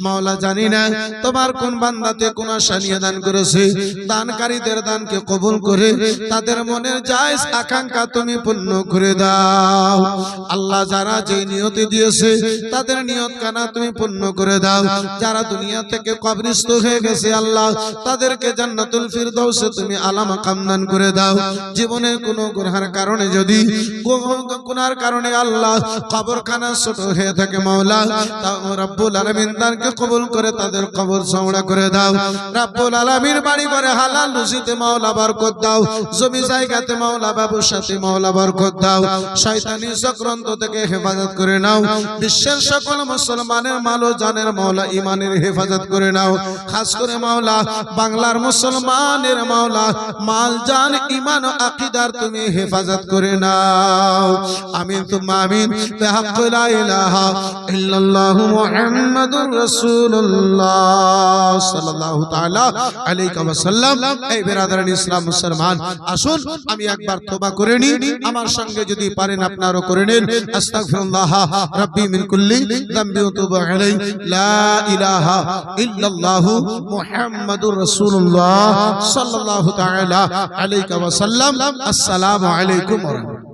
মাওলা জানি না তোমার কোন বান্দাতে কোন আশা নিয়ে দান করেছে। দানকারীদের দানকে কবুল করে তাদের মনের জায়েজ আকাঙ্ক্ষা তুমি পূর্ণ করে দাও। আল্লাহ যারা যে নিয়তে দিয়েছে তাদের নিয়ত কানা তুমি পূর্ণ করে দাও। যারা দুনিয়া থেকে কবরস্থ হয়ে গেছে আল্লাহ তাদেরকে জান্নাতুল ফিরদাউসে তুমি আলা মাকাম দান করে দাও। জীবনের কোনো গুনাহের কারণে যদি গুনার কারণে আল্লাহ কবরখানা ছোট হয়ে থাকে মাওলা, তাও রব্বুল আলামিন তাদেরকে কবুল করে তাদের কবর চওড়া করে দাও। রব্বুল আলামিন বাড়ি ঘরে হালাল রুজিতে মাওলা বরকত দাও। জমি জায়গাতে মাওলা ব্যবসাতে মাওলা বরকত দাও। শয়তানি চক্রান্ত থেকে হেফাজত করে নাও। বিশ্বের সকল মুসলমানের মাল ও জানের মাওলা ঈমানের হেফাজত করে নাও। খাস করে মাওলা বাংলার মুসলমানের মাওলা মাল জান ঈমান ও আকীদার তুমি হেফাজত করে নাও। আমিন তুম্মা আমিন। বিহাক্কি লা ইলাহা ইল্লাল্লাহু মুহাম্মাদুর রাসূলুল্লাহ সাল্লাল্লাহু তাআলা আলাইহি ওয়াসাল্লাম। এই বিরাদারান ইসলাম মুসলমান, আসুন আমি একবার তওবা করে নি, আমার সঙ্গে যদি পারেন আপনারও করে নেন। আস্তাগফিরুল্লাহ রাব্বি মিন কুল্লি যামবি ওয়া তুবু আলাইহি, লা ইলাহা ইল্লাল্লাহু মুহাম্মাদুর রাসূলুল্লাহ সাল্লাল্লাহু তাআলা আলাইহি ওয়াসাল্লাম। আসসালামু আলাইকুম ওয়া রাহমাতুল্লাহ।